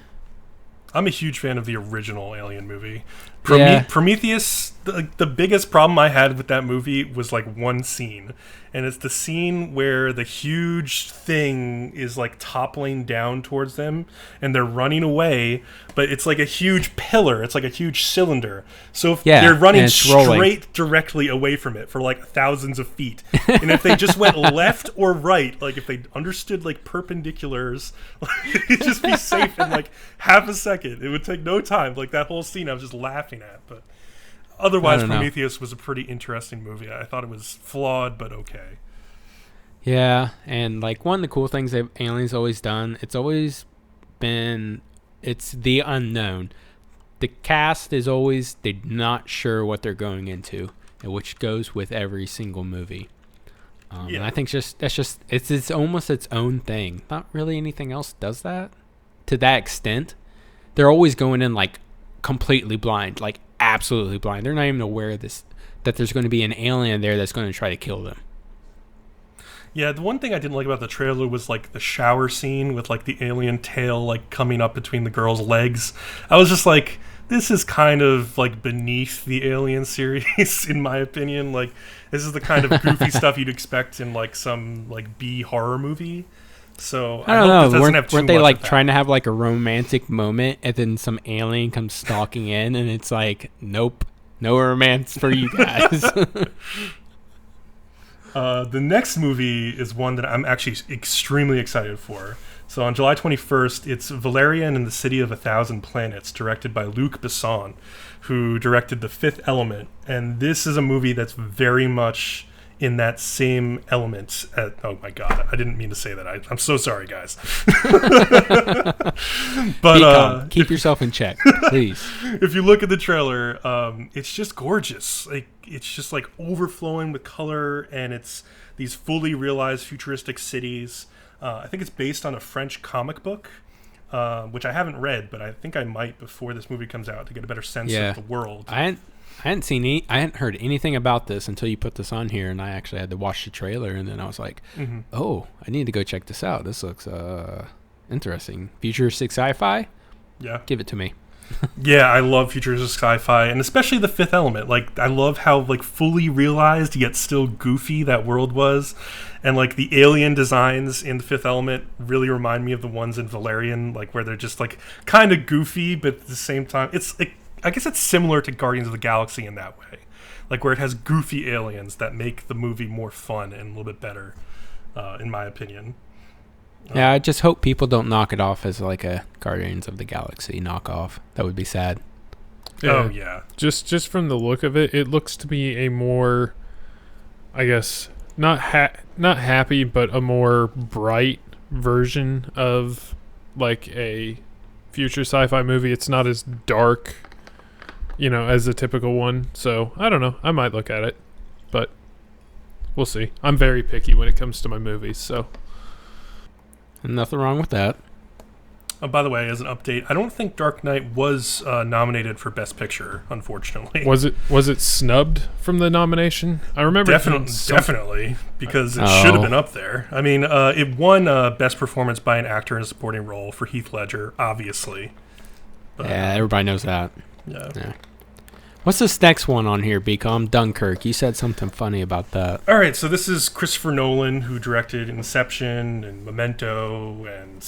Speaker 2: I'm a huge fan of the original Alien movie.
Speaker 1: Yeah.
Speaker 2: Prometheus, the biggest problem I had with that movie was like one scene. And it's the scene where the huge thing is like toppling down towards them and they're running away, but it's like a huge pillar. It's like a huge cylinder. So if they're running straight directly away from it for like thousands of feet. And if they just went left or right, like if they understood like perpendiculars, it'd just be safe in like half a second. It would take no time. Like that whole scene I was just laughing at. But otherwise, Prometheus was a pretty interesting movie. I thought it was flawed, but okay.
Speaker 1: Yeah, and like one of the cool things that Alien's always done, it's always been, it's the unknown. The cast is always, they're not sure what they're going into, which goes with every single movie. And I think it's almost its own thing. Not really anything else does that to that extent. They're always going in like completely blind, like absolutely blind. They're not even aware that there's going to be an alien there that's going to try to kill them.
Speaker 2: Yeah, the one thing I didn't like about the trailer was like the shower scene with like the alien tail like coming up between the girl's legs. I was just like, this is kind of like beneath the Alien series in my opinion. Like this is the kind of goofy stuff you'd expect in like some like B horror movie. So
Speaker 1: I don't know. Weren't they like trying to have like a romantic moment, and then some alien comes stalking in, and it's like, nope, no romance for you guys.
Speaker 2: The next movie is one that I'm actually extremely excited for. So on July 21st, it's Valerian and the City of a Thousand Planets, directed by Luc Besson, who directed The Fifth Element. And this is a movie that's very much in that same element. Oh my god, I didn't mean to say that. I'm so sorry, guys. But
Speaker 1: keep yourself in check, please.
Speaker 2: If you look at the trailer, it's just gorgeous. Like it's just like overflowing with color, and it's these fully realized futuristic cities. I think it's based on a French comic book, which I haven't read, but I think I might before this movie comes out to get a better sense of the world.
Speaker 1: I hadn't heard anything about this until you put this on here, and I actually had to watch the trailer, and then I was like, oh, I need to go check this out. This looks interesting. Futuristic sci-fi?
Speaker 2: Yeah.
Speaker 1: Give it to me.
Speaker 2: Yeah, I love futuristic sci-fi, and especially The Fifth Element. Like, I love how like fully realized yet still goofy that world was, and like the alien designs in The Fifth Element really remind me of the ones in Valerian, like where they're just like kind of goofy, but at the same time, it's like, I guess it's similar to Guardians of the Galaxy in that way. like where it has goofy aliens that make the movie more fun and a little bit better, in my opinion.
Speaker 1: Yeah, I just hope people don't knock it off as like a Guardians of the Galaxy knockoff. That would be sad.
Speaker 3: Yeah.
Speaker 2: Oh yeah,
Speaker 3: Just from the look of it, it looks to be a more, I guess, not happy, but a more bright version of like a future sci-fi movie. It's not as dark, as a typical one. So I don't know. I might look at it, but we'll see. I'm very picky when it comes to my movies, so.
Speaker 1: Nothing wrong with that.
Speaker 2: By the way, as an update, I don't think Dark Knight was nominated for Best Picture, unfortunately.
Speaker 3: Was it snubbed from the nomination? I remember
Speaker 2: definitely, because it should have been up there. I mean, it won Best Performance by an Actor in a Supporting Role for Heath Ledger, obviously. But,
Speaker 1: yeah, everybody knows that.
Speaker 2: Yeah.
Speaker 1: What's this next one on here, Bcom? Dunkirk. You said something funny about that.
Speaker 2: All right, so this is Christopher Nolan, who directed Inception and Memento and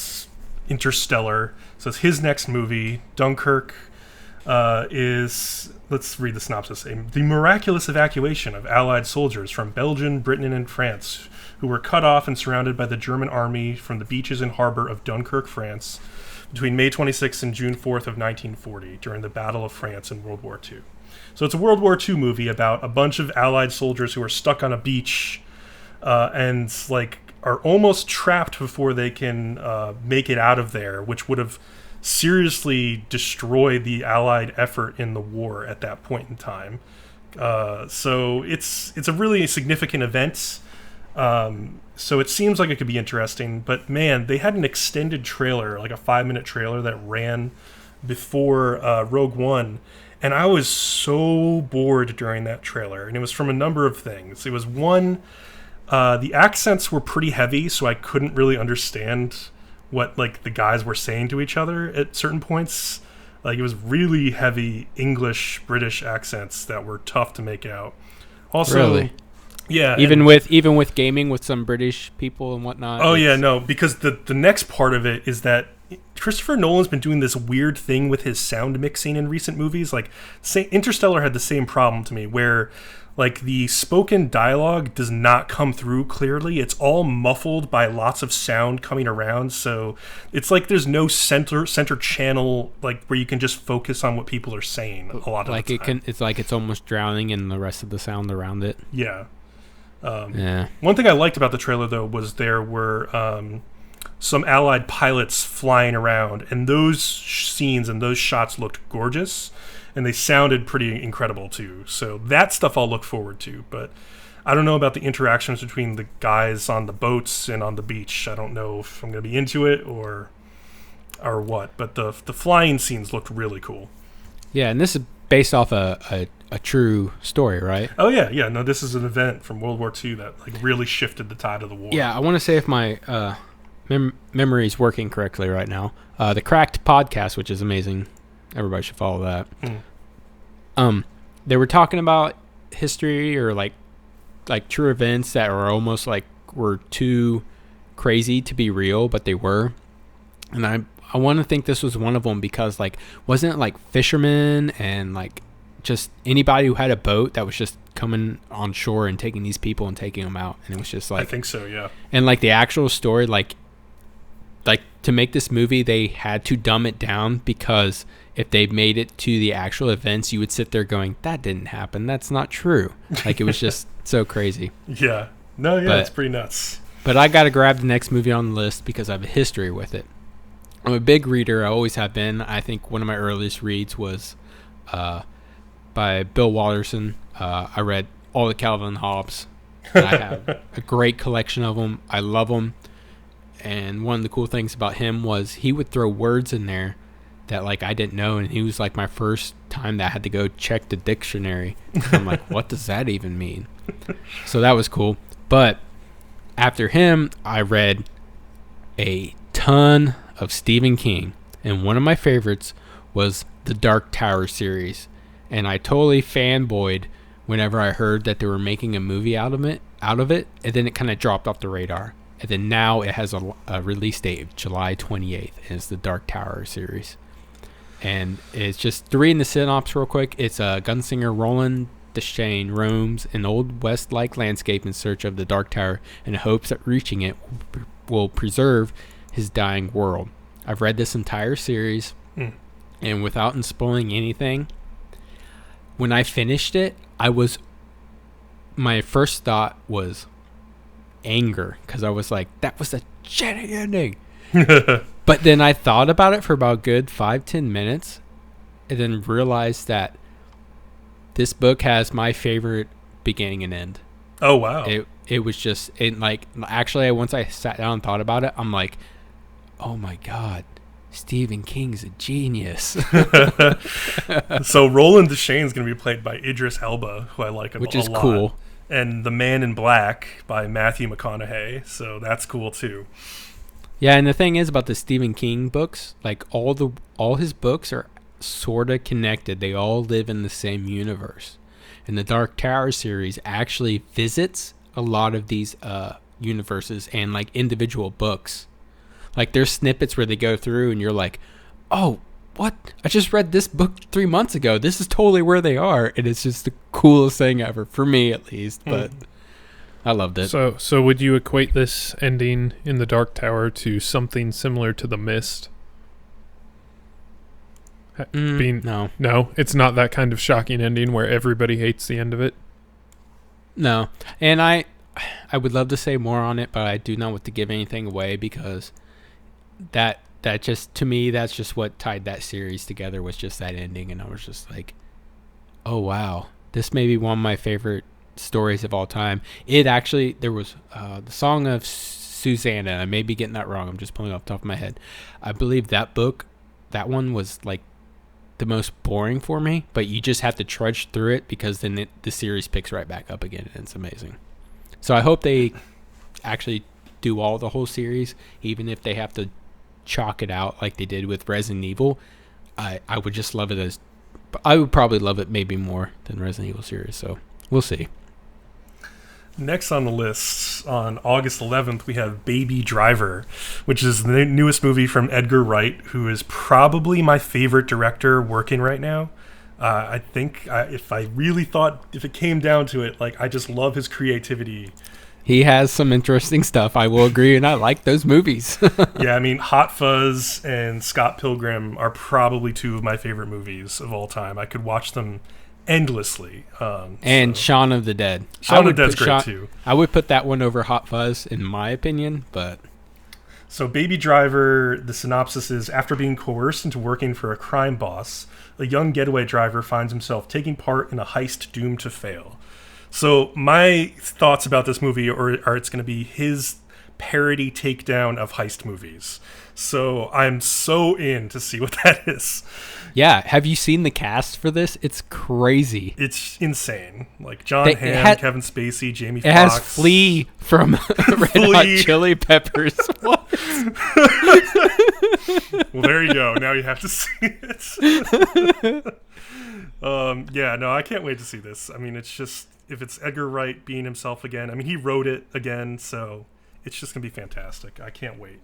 Speaker 2: Interstellar. So it's his next movie. Dunkirk is, let's read the synopsis. The miraculous evacuation of Allied soldiers from Belgium, Britain, and France, who were cut off and surrounded by the German army from the beaches and harbor of Dunkirk, France, between May 26th and June 4th of 1940, during the Battle of France in World War II. So it's a World War II movie about a bunch of Allied soldiers who are stuck on a beach and like are almost trapped before they can make it out of there, which would have seriously destroyed the Allied effort in the war at that point in time. So it's a really significant event. So it seems like it could be interesting, but man, they had an extended trailer, like a 5-minute trailer that ran before Rogue One. And I was so bored during that trailer. And it was from a number of things. It was one, the accents were pretty heavy, so I couldn't really understand what like the guys were saying to each other at certain points. Like it was really heavy English, British accents that were tough to make out. Also,
Speaker 1: really?
Speaker 2: Yeah.
Speaker 1: Even with gaming with some British people and whatnot.
Speaker 2: Oh yeah, no, because the next part of it is that Christopher Nolan's been doing this weird thing with his sound mixing in recent movies. Like, Interstellar had the same problem to me, where like the spoken dialogue does not come through clearly. It's all muffled by lots of sound coming around. So it's like there's no center channel like where you can just focus on what people are saying a lot of
Speaker 1: like
Speaker 2: the time.
Speaker 1: it's like it's almost drowning in the rest of the sound around it.
Speaker 2: Yeah.
Speaker 1: Yeah.
Speaker 2: One thing I liked about the trailer though was there were some Allied pilots flying around, and those scenes and those shots looked gorgeous, and they sounded pretty incredible too. So that stuff I'll look forward to, but I don't know about the interactions between the guys on the boats and on the beach. I don't know if I'm going to be into it or what, but the flying scenes looked really cool.
Speaker 1: Yeah, and this is based off a true story, right?
Speaker 2: Oh yeah. No, this is an event from World War II that like really shifted the tide of the war.
Speaker 1: Yeah, I want to say if my memory is working correctly right now. The Cracked podcast, which is amazing. Everybody should follow that. They were talking about history or like true events that were almost like were too crazy to be real, but they were. And I want to think this was one of them because like wasn't it like fishermen and like just anybody who had a boat that was just coming on shore and taking these people and taking them out, and it was just like
Speaker 2: I think so, yeah.
Speaker 1: And like the actual story, like to make this movie, they had to dumb it down because if they made it to the actual events, you would sit there going, "That didn't happen. That's not true." Like it was just so crazy.
Speaker 2: Yeah. No, yeah, it's pretty nuts.
Speaker 1: But I got to grab the next movie on the list because I have a history with it. I'm a big reader. I always have been. I think one of my earliest reads was by Bill Watterson. I read all the Calvin and Hobbes. And I have a great collection of them. I love them. And one of the cool things about him was he would throw words in there that like I didn't know, and he was like my first time that I had to go check the dictionary. I'm like, what does that even mean? So that was cool. But after him, I read a ton of Stephen King, and one of my favorites was the Dark Tower series. And I totally fanboyed whenever I heard that they were making a movie out of it, and then it kind of dropped off the radar. And then now it has a release date of July 28th, and it's the Dark Tower series. And it's just to read in the synopsis real quick. It's a gunslinger Roland Deshane roams an old west-like landscape in search of the Dark Tower in hopes that reaching it will preserve his dying world. I've read this entire series, and without spoiling anything, when I finished it, my first thought was anger, because I was like, that was a shitty ending. But then I thought about it for about a good 5-10 minutes, and then realized that this book has my favorite beginning and end.
Speaker 2: Oh, wow.
Speaker 1: It was just, actually, once I sat down and thought about it, I'm like, oh my God, Stephen King's a genius.
Speaker 2: So Roland Deschain's going to be played by Idris Elba, who I like a lot.
Speaker 1: Which is cool.
Speaker 2: And The Man in Black by Matthew McConaughey, so that's cool too.
Speaker 1: Yeah, and the thing is about the Stephen King books, like all his books are sort of connected. They all live in the same universe. And the Dark Tower series actually visits a lot of these universes and like individual books. Like there's snippets where they go through and you're like, oh, what? I just read this book 3 months ago. This is totally where they are. And it's just the coolest thing ever, for me at least. But I loved it.
Speaker 3: So would you equate this ending in the Dark Tower to something similar to The Mist? No, it's not that kind of shocking ending where everybody hates the end of it.
Speaker 1: No, and I would love to say more on it, but I do not want to give anything away, because that just, to me, that's just what tied that series together, was just that ending, and I was just like, oh wow, this may be one of my favorite stories of all time. It actually, there was the Song of Susanna. I may be getting that wrong. I'm just pulling off the top of my head. I believe that one was like the most boring for me, but you just have to trudge through it, because then the series picks right back up again, and it's amazing. So I hope they actually do the whole series, even if they have to chalk it out like they did with Resident Evil. I would just love it I would probably love it maybe more than Resident Evil series, so we'll see.
Speaker 2: Next on the list, on August 11th, we have Baby Driver, which is the newest movie from Edgar Wright, who is probably my favorite director working right now. I think if it came down to it, like, I just love his creativity.
Speaker 1: He has some interesting stuff, I will agree, and I like those movies.
Speaker 2: Yeah, I mean, Hot Fuzz and Scott Pilgrim are probably two of my favorite movies of all time. I could watch them endlessly.
Speaker 1: And Shaun of the Dead.
Speaker 2: Shaun of the Dead's great too.
Speaker 1: I would put that one over Hot Fuzz in my opinion, but...
Speaker 2: So Baby Driver, the synopsis is, after being coerced into working for a crime boss, a young getaway driver finds himself taking part in a heist doomed to fail. So my thoughts about this movie are it's going to be his parody takedown of heist movies. So I'm so in to see what that is.
Speaker 1: Yeah, have you seen the cast for this? It's crazy.
Speaker 2: It's insane. Like John Hamm, Kevin Spacey, Jamie Foxx.
Speaker 1: It has Flea from Red Hot Chili Peppers. What?
Speaker 2: Well, there you go. Now you have to see it. Yeah, no, I can't wait to see this. I mean, it's just, if it's Edgar Wright being himself again, I mean, he wrote it again, so it's just going to be fantastic. I can't wait.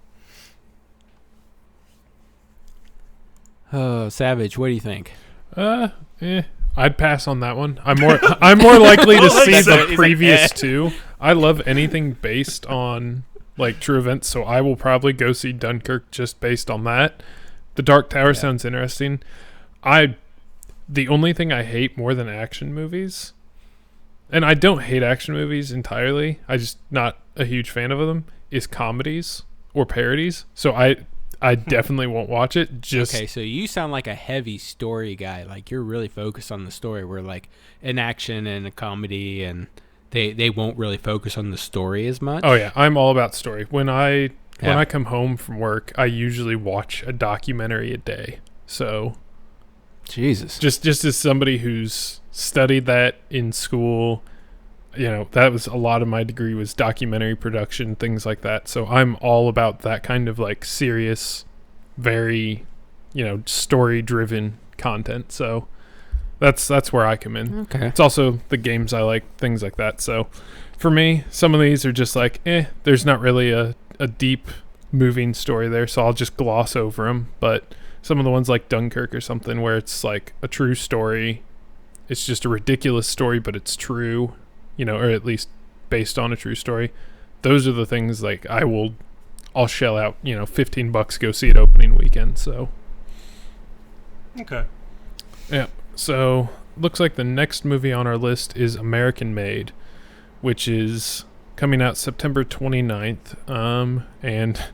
Speaker 1: Oh, Savage, what do you think?
Speaker 3: I'd pass on that one. I'm more likely to see the previous two. I love anything based on like true events, so I will probably go see Dunkirk just based on that. The Dark Tower sounds interesting. The only thing I hate more than action movies, and I don't hate action movies entirely, I just not a huge fan of them, is comedies or parodies. So I definitely won't watch it.
Speaker 1: Okay, so you sound like a heavy story guy. Like you're really focused on the story, where like an action and a comedy, and they won't really focus on the story as much.
Speaker 3: Oh yeah, I'm all about story. When I come home from work, I usually watch a documentary a day. So
Speaker 1: Jesus.
Speaker 3: Just as somebody who's studied that in school, you know, that was a lot of my degree was documentary production, things like that. So I'm all about that kind of like serious, very, you know, story driven content. So that's where I come in.
Speaker 1: Okay.
Speaker 3: It's also the games I like, things like that. So for me, some of these are just like, there's not really a deep moving story there. So I'll just gloss over them. But some of the ones like Dunkirk or something where it's like a true story, it's just a ridiculous story, but it's true, or at least based on a true story. Those are the things like I'll shell out, $15 go see it opening weekend. So
Speaker 2: Okay.
Speaker 3: yeah. So looks like the next movie on our list is American Made, which is coming out September 29th. And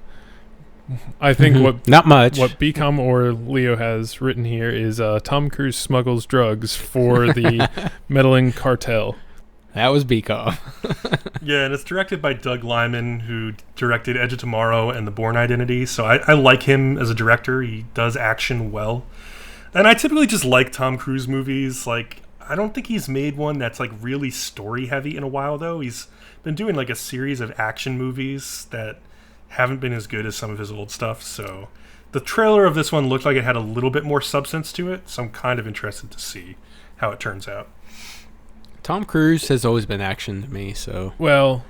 Speaker 3: I think what
Speaker 1: not much.
Speaker 3: What Bcom or Leo has written here is Tom Cruise smuggles drugs for the Medellin cartel.
Speaker 1: That was Bcom.
Speaker 2: Yeah, and it's directed by Doug Liman, who directed Edge of Tomorrow and The Bourne Identity. So I like him as a director. He does action well. And I typically just like Tom Cruise movies. Like, I don't think he's made one that's like really story heavy in a while, though. He's been doing like a series of action movies that haven't been as good as some of his old stuff. So the trailer of this one looked like it had a little bit more substance to it. So I'm kind of interested to see how it turns out.
Speaker 1: Tom Cruise has always been action to me, so...
Speaker 3: Well,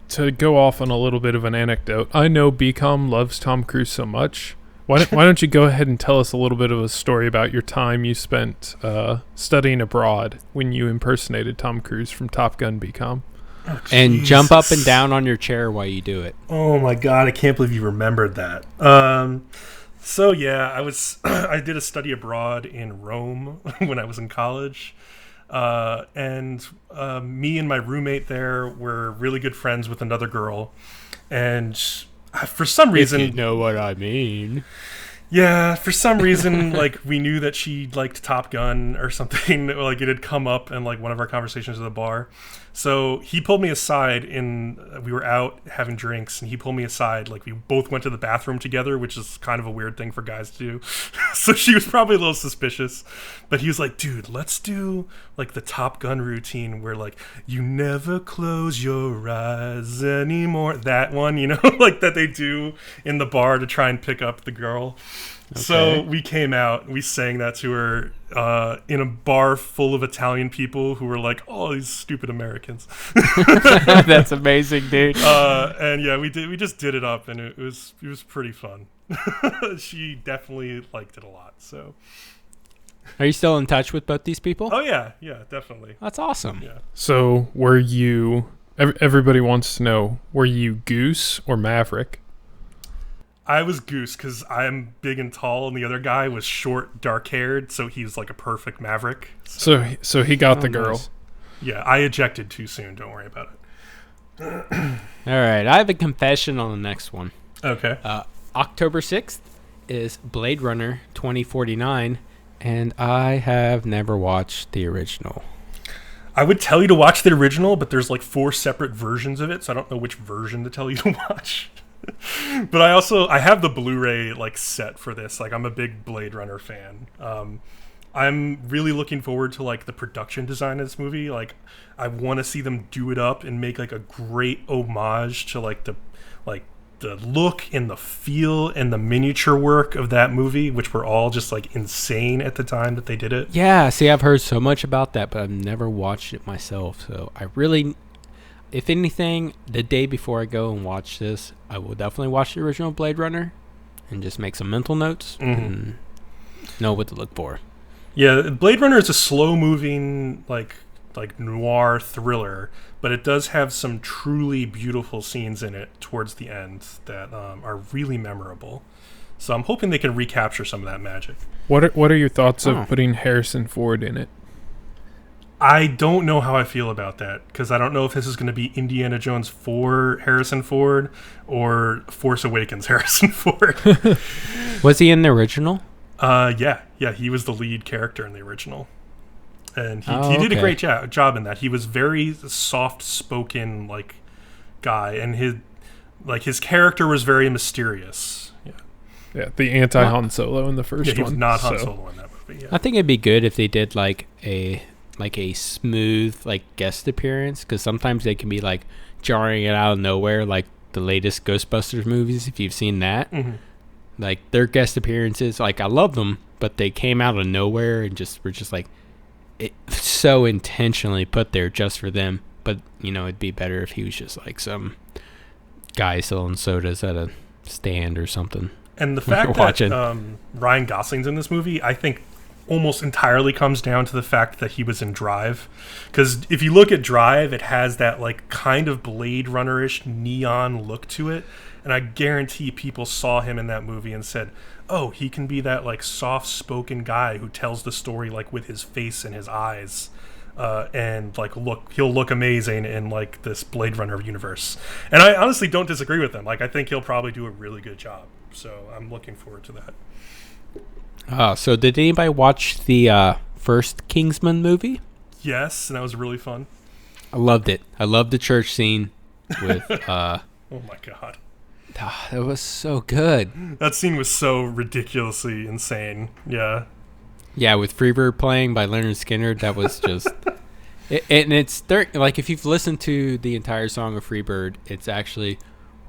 Speaker 3: to go off on a little bit of an anecdote, I know Bcom loves Tom Cruise so much. Why don't you go ahead and tell us a little bit of a story about your time you spent studying abroad when you impersonated Tom Cruise from Top Gun, Bcom?
Speaker 2: Oh,
Speaker 1: and jump up and down on your chair while you do it.
Speaker 2: Oh my god, I can't believe you remembered that. So yeah, I did a study abroad in Rome when I was in college. And me and my roommate there were really good friends with another girl, and for some reason,
Speaker 1: if you know what I mean.
Speaker 2: Yeah, for some reason, like, we knew that she liked Top Gun or something. Like, it had come up in like one of our conversations at the bar. So he pulled me aside we were out having drinks, and he pulled me aside. Like, we both went to the bathroom together, which is kind of a weird thing for guys to do. So she was probably a little suspicious, but he was like, dude, let's do like the Top Gun routine where like, you never close your eyes anymore. That one, like that they do in the bar to try and pick up the girl. Okay. So we came out, we sang that to her in a bar full of Italian people who were like, "Oh, these stupid Americans."
Speaker 1: That's amazing, dude.
Speaker 2: And yeah, we just did it up, and it was pretty fun. She definitely liked it a lot. So,
Speaker 1: are you still in touch with both these people?
Speaker 2: Oh yeah, definitely.
Speaker 1: That's awesome.
Speaker 2: Yeah.
Speaker 3: So were you? Everybody wants to know: were you Goose or Maverick?
Speaker 2: I was Goose because I'm big and tall, and the other guy was short, dark-haired, so he's like a perfect Maverick.
Speaker 3: So he got the girl.
Speaker 2: Nice. Yeah, I ejected too soon. Don't worry about it.
Speaker 1: All right, I have a confession on the next one.
Speaker 2: Okay.
Speaker 1: October 6th is Blade Runner 2049, and I have never watched the original.
Speaker 2: I would tell you to watch the original, but there's like 4 separate versions of it, so I don't know which version to tell you to watch. But I have the Blu-ray like set for this. Like, I'm a big Blade Runner fan. I'm really looking forward to like the production design of this movie. Like, I want to see them do it up and make like a great homage to like the look and the feel and the miniature work of that movie, which were all just like insane at the time that they did it.
Speaker 1: Yeah, see, I've heard so much about that, but I've never watched it myself. So I really, if anything, the day before I go and watch this, I will definitely watch the original Blade Runner and just make some mental notes and know what to look for.
Speaker 2: Yeah, Blade Runner is a slow-moving, like noir thriller, but it does have some truly beautiful scenes in it towards the end that are really memorable. So I'm hoping they can recapture some of that magic.
Speaker 3: What are your thoughts of putting Harrison Ford in it?
Speaker 2: I don't know how I feel about that, because I don't know if this is going to be Indiana Jones 4 Harrison Ford or Force Awakens Harrison Ford.
Speaker 1: Was he in the original?
Speaker 2: Yeah, he was the lead character in the original. And he did a great job in that. He was very soft-spoken like guy, and his character was very mysterious.
Speaker 3: Yeah, the anti-Han Solo in the first one.
Speaker 2: He was not Han Solo in that movie. Yeah.
Speaker 1: I think it'd be good if they did like a smooth like guest appearance, because sometimes they can be like jarring it out of nowhere, like the latest Ghostbusters movies, if you've seen that. Like, their guest appearances, like, I love them, but they came out of nowhere and were just like it so intentionally put there just for them. But it'd be better if he was just like some guy selling sodas at a stand or something.
Speaker 2: And the fact that Ryan Gosling's in this movie, I think almost entirely comes down to the fact that he was in Drive. Because if you look at Drive, it has that like kind of Blade Runner-ish neon look to it. And I guarantee people saw him in that movie and said, oh, he can be that like soft-spoken guy who tells the story like with his face and his eyes. And like he'll look amazing in like this Blade Runner universe. And I honestly don't disagree with him. Like I think he'll probably do a really good job. So I'm looking forward to that.
Speaker 1: So did anybody watch the first Kingsman movie?
Speaker 2: Yes, and that was really fun.
Speaker 1: I loved it. I loved the church scene with
Speaker 2: oh my god.
Speaker 1: It was so good.
Speaker 2: That scene was so ridiculously insane. Yeah.
Speaker 1: Yeah, with Freebird playing by Leonard Skinner, that was just and it's like if you've listened to the entire song of Freebird, it's actually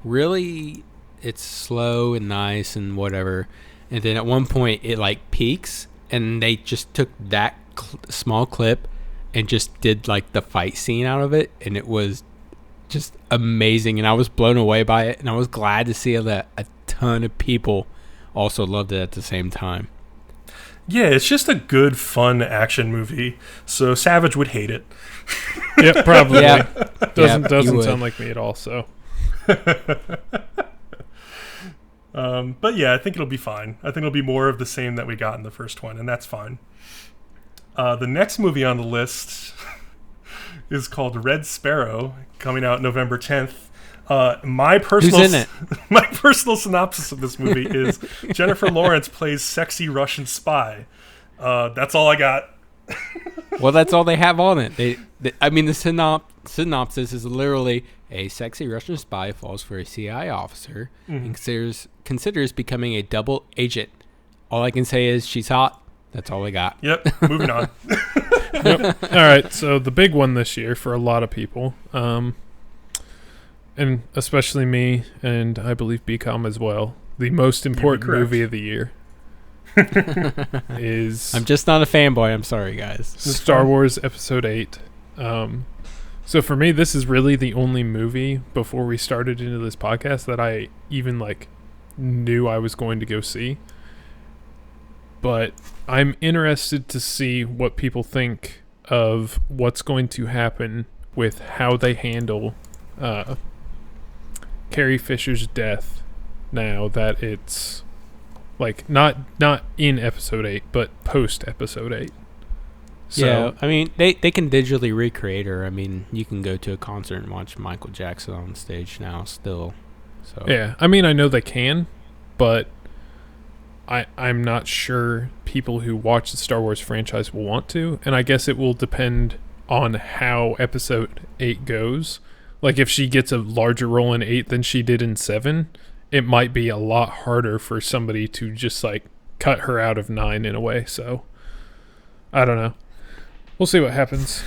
Speaker 1: really it's slow and nice and whatever. And then at one point it like peaks, and they just took that small clip and just did like the fight scene out of it, and it was just amazing. And I was blown away by it, and I was glad to see that a ton of people also loved it at the same time.
Speaker 2: Yeah, it's just a good, fun action movie. So Savage would hate it.
Speaker 3: Yeah, probably.
Speaker 1: Yeah.
Speaker 3: Doesn't sound like me at all. So.
Speaker 2: But yeah, I think it'll be fine. I think it'll be more of the same that we got in the first one, and that's fine. The next movie on the list is called Red Sparrow, coming out November 10th.
Speaker 1: Who's in it?
Speaker 2: My personal synopsis of this movie is Jennifer Lawrence plays sexy Russian spy. That's all I got.
Speaker 1: Well, that's all they have on it. The synopsis is literally a sexy Russian spy falls for a CIA officer and considers becoming a double agent. All I can say is she's hot. That's all I got.
Speaker 2: Yep, moving on.
Speaker 3: Yep. All right, so the big one this year for a lot of people, and especially me, and I believe Bcom as well, the most important movie of the year is...
Speaker 1: I'm just not a fanboy. I'm sorry, guys.
Speaker 3: Star Wars Episode 8. So for me, this is really the only movie before we started into this podcast that I even like knew I was going to go see. But I'm interested to see what people think of what's going to happen with how they handle Carrie Fisher's death now that it's like not in Episode 8, but post Episode 8. So,
Speaker 1: yeah, I mean, they can digitally recreate her. I mean, you can go to a concert and watch Michael Jackson on stage now still. So
Speaker 3: yeah, I mean, I know they can, but I'm not sure people who watch the Star Wars franchise will want to, and I guess it will depend on how Episode 8 goes. Like, if she gets a larger role in 8 than she did in 7, it might be a lot harder for somebody to just, like, cut her out of 9 in a way, so I don't know. We'll see what happens.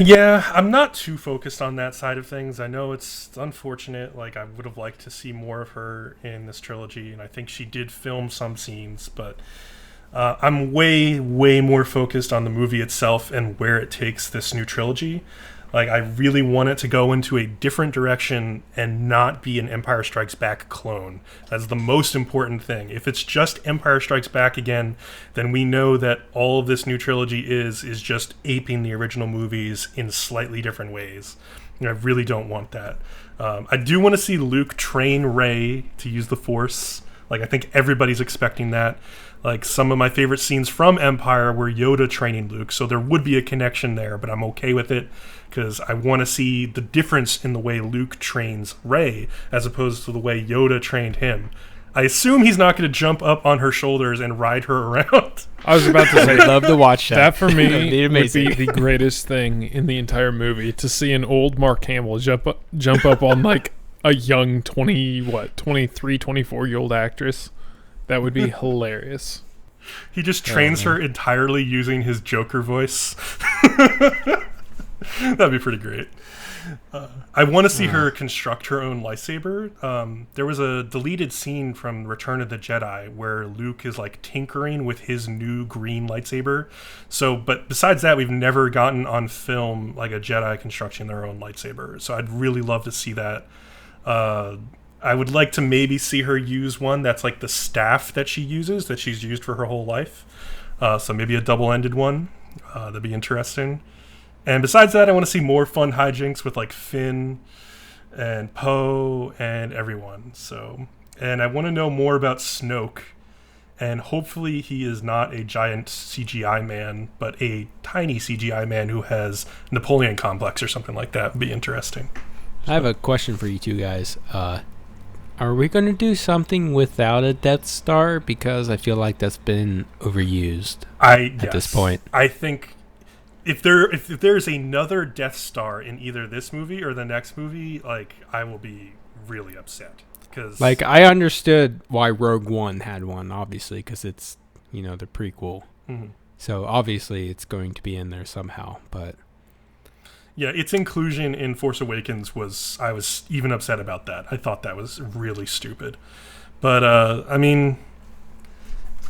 Speaker 2: Yeah, I'm not too focused on that side of things. I know it's unfortunate. Like, I would have liked to see more of her in this trilogy, and I think she did film some scenes, but I'm way, way more focused on the movie itself and where it takes this new trilogy. Like, I really want it to go into a different direction and not be an Empire Strikes Back clone. That's the most important thing. If it's just Empire Strikes Back again, then we know that all of this new trilogy is just aping the original movies in slightly different ways. And I really don't want that. I do want to see Luke train Rey to use the Force. Like, I think everybody's expecting that. Like, some of my favorite scenes from Empire were Yoda training Luke, so there would be a connection there, but I'm okay with it because I want to see the difference in the way Luke trains Rey as opposed to the way Yoda trained him. I assume he's not going to jump up on her shoulders and ride her around.
Speaker 3: I was about to say,
Speaker 1: I'd love to watch that.
Speaker 3: That for me
Speaker 1: would
Speaker 3: be the greatest thing in the entire movie, to see an old Mark Hamill jump up on like a young 23, 24-year-old actress. That would be hilarious.
Speaker 2: He just trains her entirely using his Joker voice. That'd be pretty great. I want to see her construct her own lightsaber. There was a deleted scene from Return of the Jedi where Luke is like tinkering with his new green lightsaber. So, but besides that, we've never gotten on film like a Jedi constructing their own lightsaber. So I'd really love to see that. I would like to maybe see her use one that's like the staff that she uses, that she's used for her whole life. So maybe a double-ended one. That'd be interesting. And besides that, I want to see more fun hijinks with like Finn and Poe and everyone. So, and I want to know more about Snoke. And hopefully he is not a giant CGI man, but a tiny CGI man who has Napoleon complex or something like that. Would be interesting.
Speaker 1: I have a question for you two guys. Are we going to do something without a Death Star? Because I feel like that's been overused at this point.
Speaker 2: I think if there's another Death Star in either this movie or the next movie, like, I will be really upset.
Speaker 1: Like, I understood why Rogue One had one, obviously, because it's, the prequel.
Speaker 2: Mm-hmm.
Speaker 1: So, obviously, it's going to be in there somehow, but...
Speaker 2: Yeah, its inclusion in Force Awakens I was even upset about that. I thought that was really stupid. But,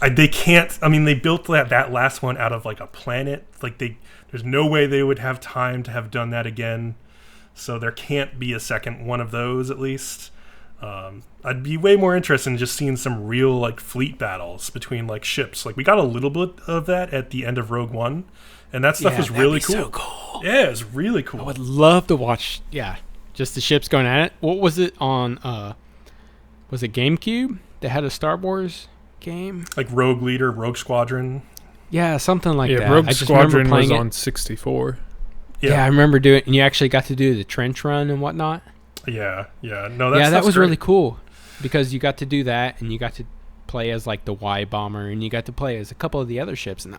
Speaker 2: they can't... they built that last one out of, like, a planet. Like, there's no way they would have time to have done that again. So there can't be a second one of those, at least. I'd be way more interested in just seeing some real like fleet battles between like ships. Like we got a little bit of that at the end of Rogue One, and that stuff was really cool.
Speaker 1: So cool.
Speaker 2: Yeah, it's really cool.
Speaker 1: I would love to watch. Yeah, just the ships going at it. What was it on? Was it GameCube? They had a Star Wars game,
Speaker 2: like Rogue Leader, Rogue Squadron.
Speaker 1: Yeah, something like that.
Speaker 3: Rogue Squadron was on 64.
Speaker 1: Yeah, I remember doing it, and you actually got to do the trench run and whatnot.
Speaker 2: Yeah.
Speaker 1: That was great. Really cool because you got to do that and you got to play as like the Y bomber and you got to play as a couple of the other ships, and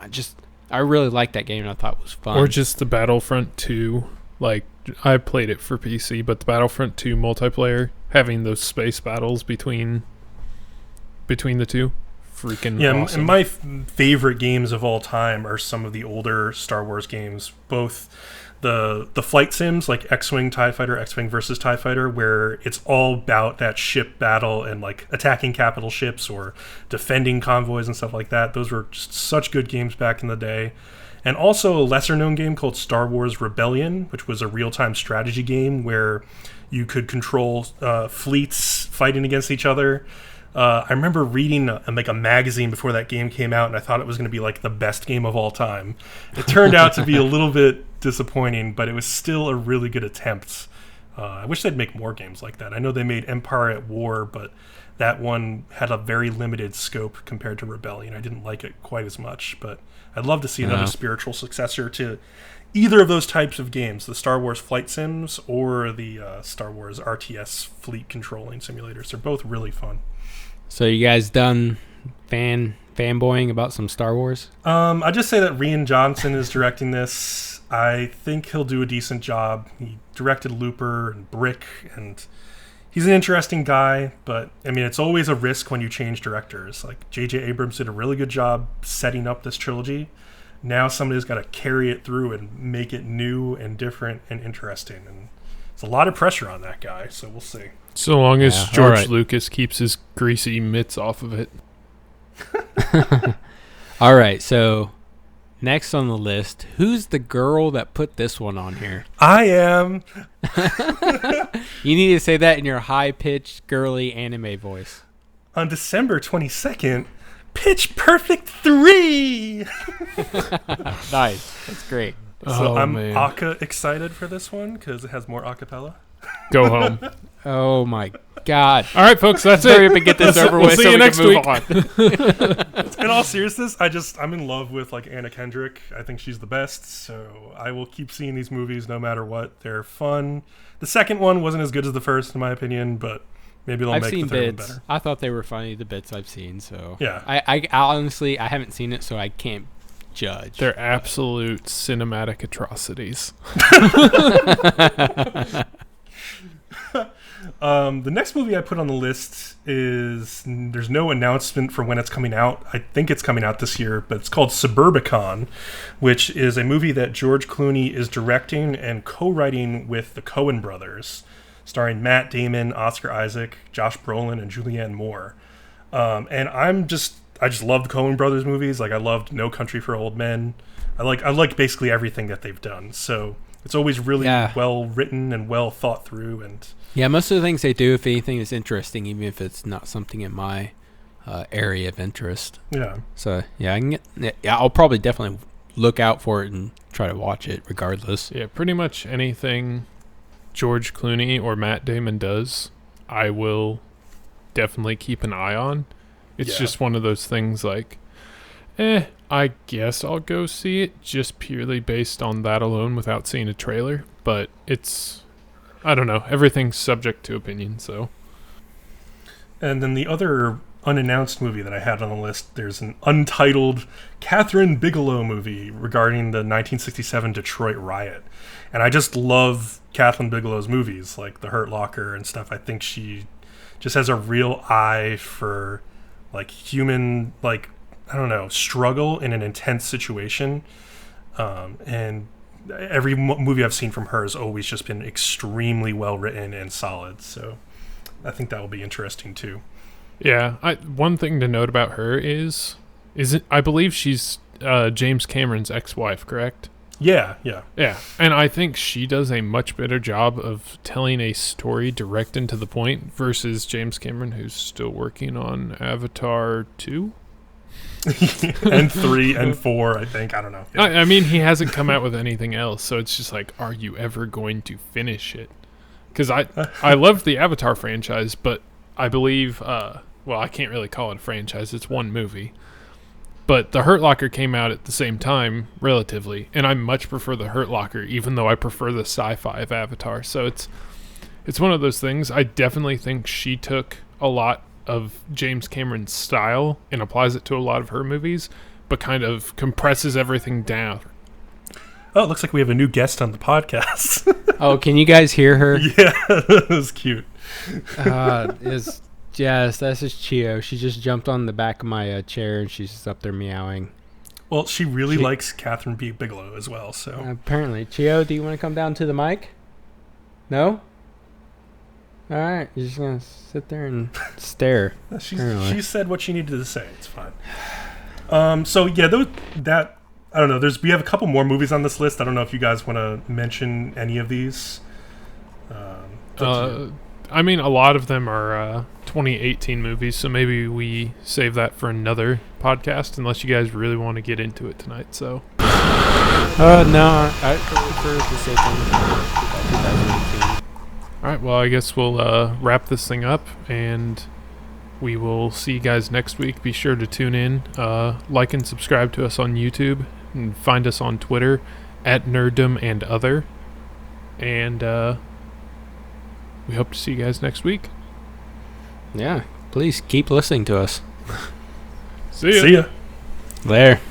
Speaker 1: I really liked that game and I thought it was fun.
Speaker 3: Or just the Battlefront 2, like I played it for PC, but the Battlefront 2 multiplayer, having those space battles between the two, freaking awesome.
Speaker 2: And my favorite games of all time are some of the older Star Wars games, both the flight sims like X-Wing TIE Fighter, X-Wing versus TIE Fighter, where it's all about that ship battle and like attacking capital ships or defending convoys and stuff like that. Those were just such good games back in the day. And also a lesser known game called Star Wars Rebellion, which was a real-time strategy game where you could control fleets fighting against each other. I remember reading a magazine before that game came out, and I thought it was going to be like the best game of all time. It turned out to be a little bit disappointing, but it was still a really good attempt. I wish they'd make more games like that. I know they made Empire at War, but that one had a very limited scope compared to Rebellion. I didn't like it quite as much, but I'd love to see another spiritual successor to either of those types of games, the Star Wars flight sims or the Star Wars RTS fleet controlling simulators. They're both really fun.
Speaker 1: So you guys done fanboying about some Star Wars?
Speaker 2: I just say that Rian Johnson is directing this. I think he'll do a decent job. He directed Looper and Brick, and he's an interesting guy, but it's always a risk when you change directors. Like J.J. Abrams did a really good job setting up this trilogy. Now somebody's got to carry it through and make it new and different and interesting, and it's a lot of pressure on that guy, so we'll see.
Speaker 3: So long as George Lucas keeps his greasy mitts off of it.
Speaker 1: All right, so next on the list, who's the girl that put this one on here?
Speaker 2: I am.
Speaker 1: You need to say that in your high-pitched, girly anime voice.
Speaker 2: On December 22nd, Pitch Perfect 3!
Speaker 1: Nice. That's great.
Speaker 2: So I'm Aka excited for this one because it has more acapella.
Speaker 3: Go home.
Speaker 1: Oh my God!
Speaker 3: All right, folks, that's it.
Speaker 1: Hurry up and get this over with.
Speaker 3: See
Speaker 1: so
Speaker 3: you
Speaker 1: we
Speaker 3: next
Speaker 1: can move
Speaker 3: week.
Speaker 1: on.
Speaker 2: In all seriousness, I'm in love with like Anna Kendrick. I think she's the best, so I will keep seeing these movies no matter what. They're fun. The second one wasn't as good as the first, in my opinion, but maybe they'll make the third one better.
Speaker 1: I thought they were funny. The bits I've seen, so
Speaker 2: yeah.
Speaker 1: I honestly I haven't seen it, so I can't judge.
Speaker 3: They're absolute cinematic atrocities.
Speaker 2: The next movie I put on the list is, there's no announcement for when it's coming out. I think it's coming out this year, but it's called Suburbicon, which is a movie that George Clooney is directing and co-writing with the Coen brothers, starring Matt Damon, Oscar Isaac, Josh Brolin, and Julianne Moore. And I just loved Coen brothers movies. Like I loved No Country for Old Men. I like basically everything that they've done. So it's always really well written and well thought through. And
Speaker 1: yeah, most of the things they do, if anything, is interesting, even if it's not something in my area of interest.
Speaker 2: Yeah.
Speaker 1: So yeah, I'll probably definitely look out for it and try to watch it regardless.
Speaker 3: Yeah, pretty much anything George Clooney or Matt Damon does, I will definitely keep an eye on. It's just one of those things like, I guess I'll go see it just purely based on that alone without seeing a trailer. But I don't know, everything's subject to opinion, so.
Speaker 2: And then the other unannounced movie that I had on the list, there's an untitled Catherine Bigelow movie regarding the 1967 Detroit riot. And I just love Catherine Bigelow's movies, like The Hurt Locker and stuff. I think she just has a real eye for like human, like, I don't know, struggle in an intense situation. And every movie I've seen from her has always just been extremely well written and solid. So I think that will be interesting too.
Speaker 3: Yeah, one thing to note about her is I believe she's James Cameron's ex-wife, correct?
Speaker 2: Yeah.
Speaker 3: And I think she does a much better job of telling a story direct and to the point versus James Cameron, who's still working on Avatar 2?
Speaker 2: And 3 and 4, I think. I don't know. Yeah.
Speaker 3: I mean, he hasn't come out with anything else, so it's just like, are you ever going to finish it? Because I love the Avatar franchise, but I believe, I can't really call it a franchise. It's one movie. But The Hurt Locker came out at the same time, relatively, and I much prefer The Hurt Locker, even though I prefer the sci-fi of Avatar. So it's one of those things. I definitely think she took a lot of James Cameron's style and applies it to a lot of her movies, but kind of compresses everything down.
Speaker 2: Oh, it looks like we have a new guest on the podcast.
Speaker 1: Oh, can you guys hear her?
Speaker 2: Yeah, it was cute.
Speaker 1: Yes, that's just Chio. She just jumped on the back of my chair and she's just up there meowing.
Speaker 2: Well, she really likes Catherine Bigelow as well, so.
Speaker 1: Apparently. Chio, do you want to come down to the mic? No? All right, you're just going to sit there and stare.
Speaker 2: She said what she needed to say. It's fine. So, yeah, I don't know. We have a couple more movies on this list. I don't know if you guys want to mention any of these.
Speaker 3: I mean, a lot of them are 2018 movies, so maybe we save that for another podcast, unless you guys really want to get into it tonight. So,
Speaker 1: no, I prefer to save them for 2018.
Speaker 3: All right, well, I guess we'll wrap this thing up, and we will see you guys next week. Be sure to tune in, like and subscribe to us on YouTube, and find us on Twitter at Nerdom and Other. And we hope to see you guys next week.
Speaker 1: Yeah, please keep listening to us.
Speaker 3: See ya.
Speaker 2: See ya.
Speaker 1: There.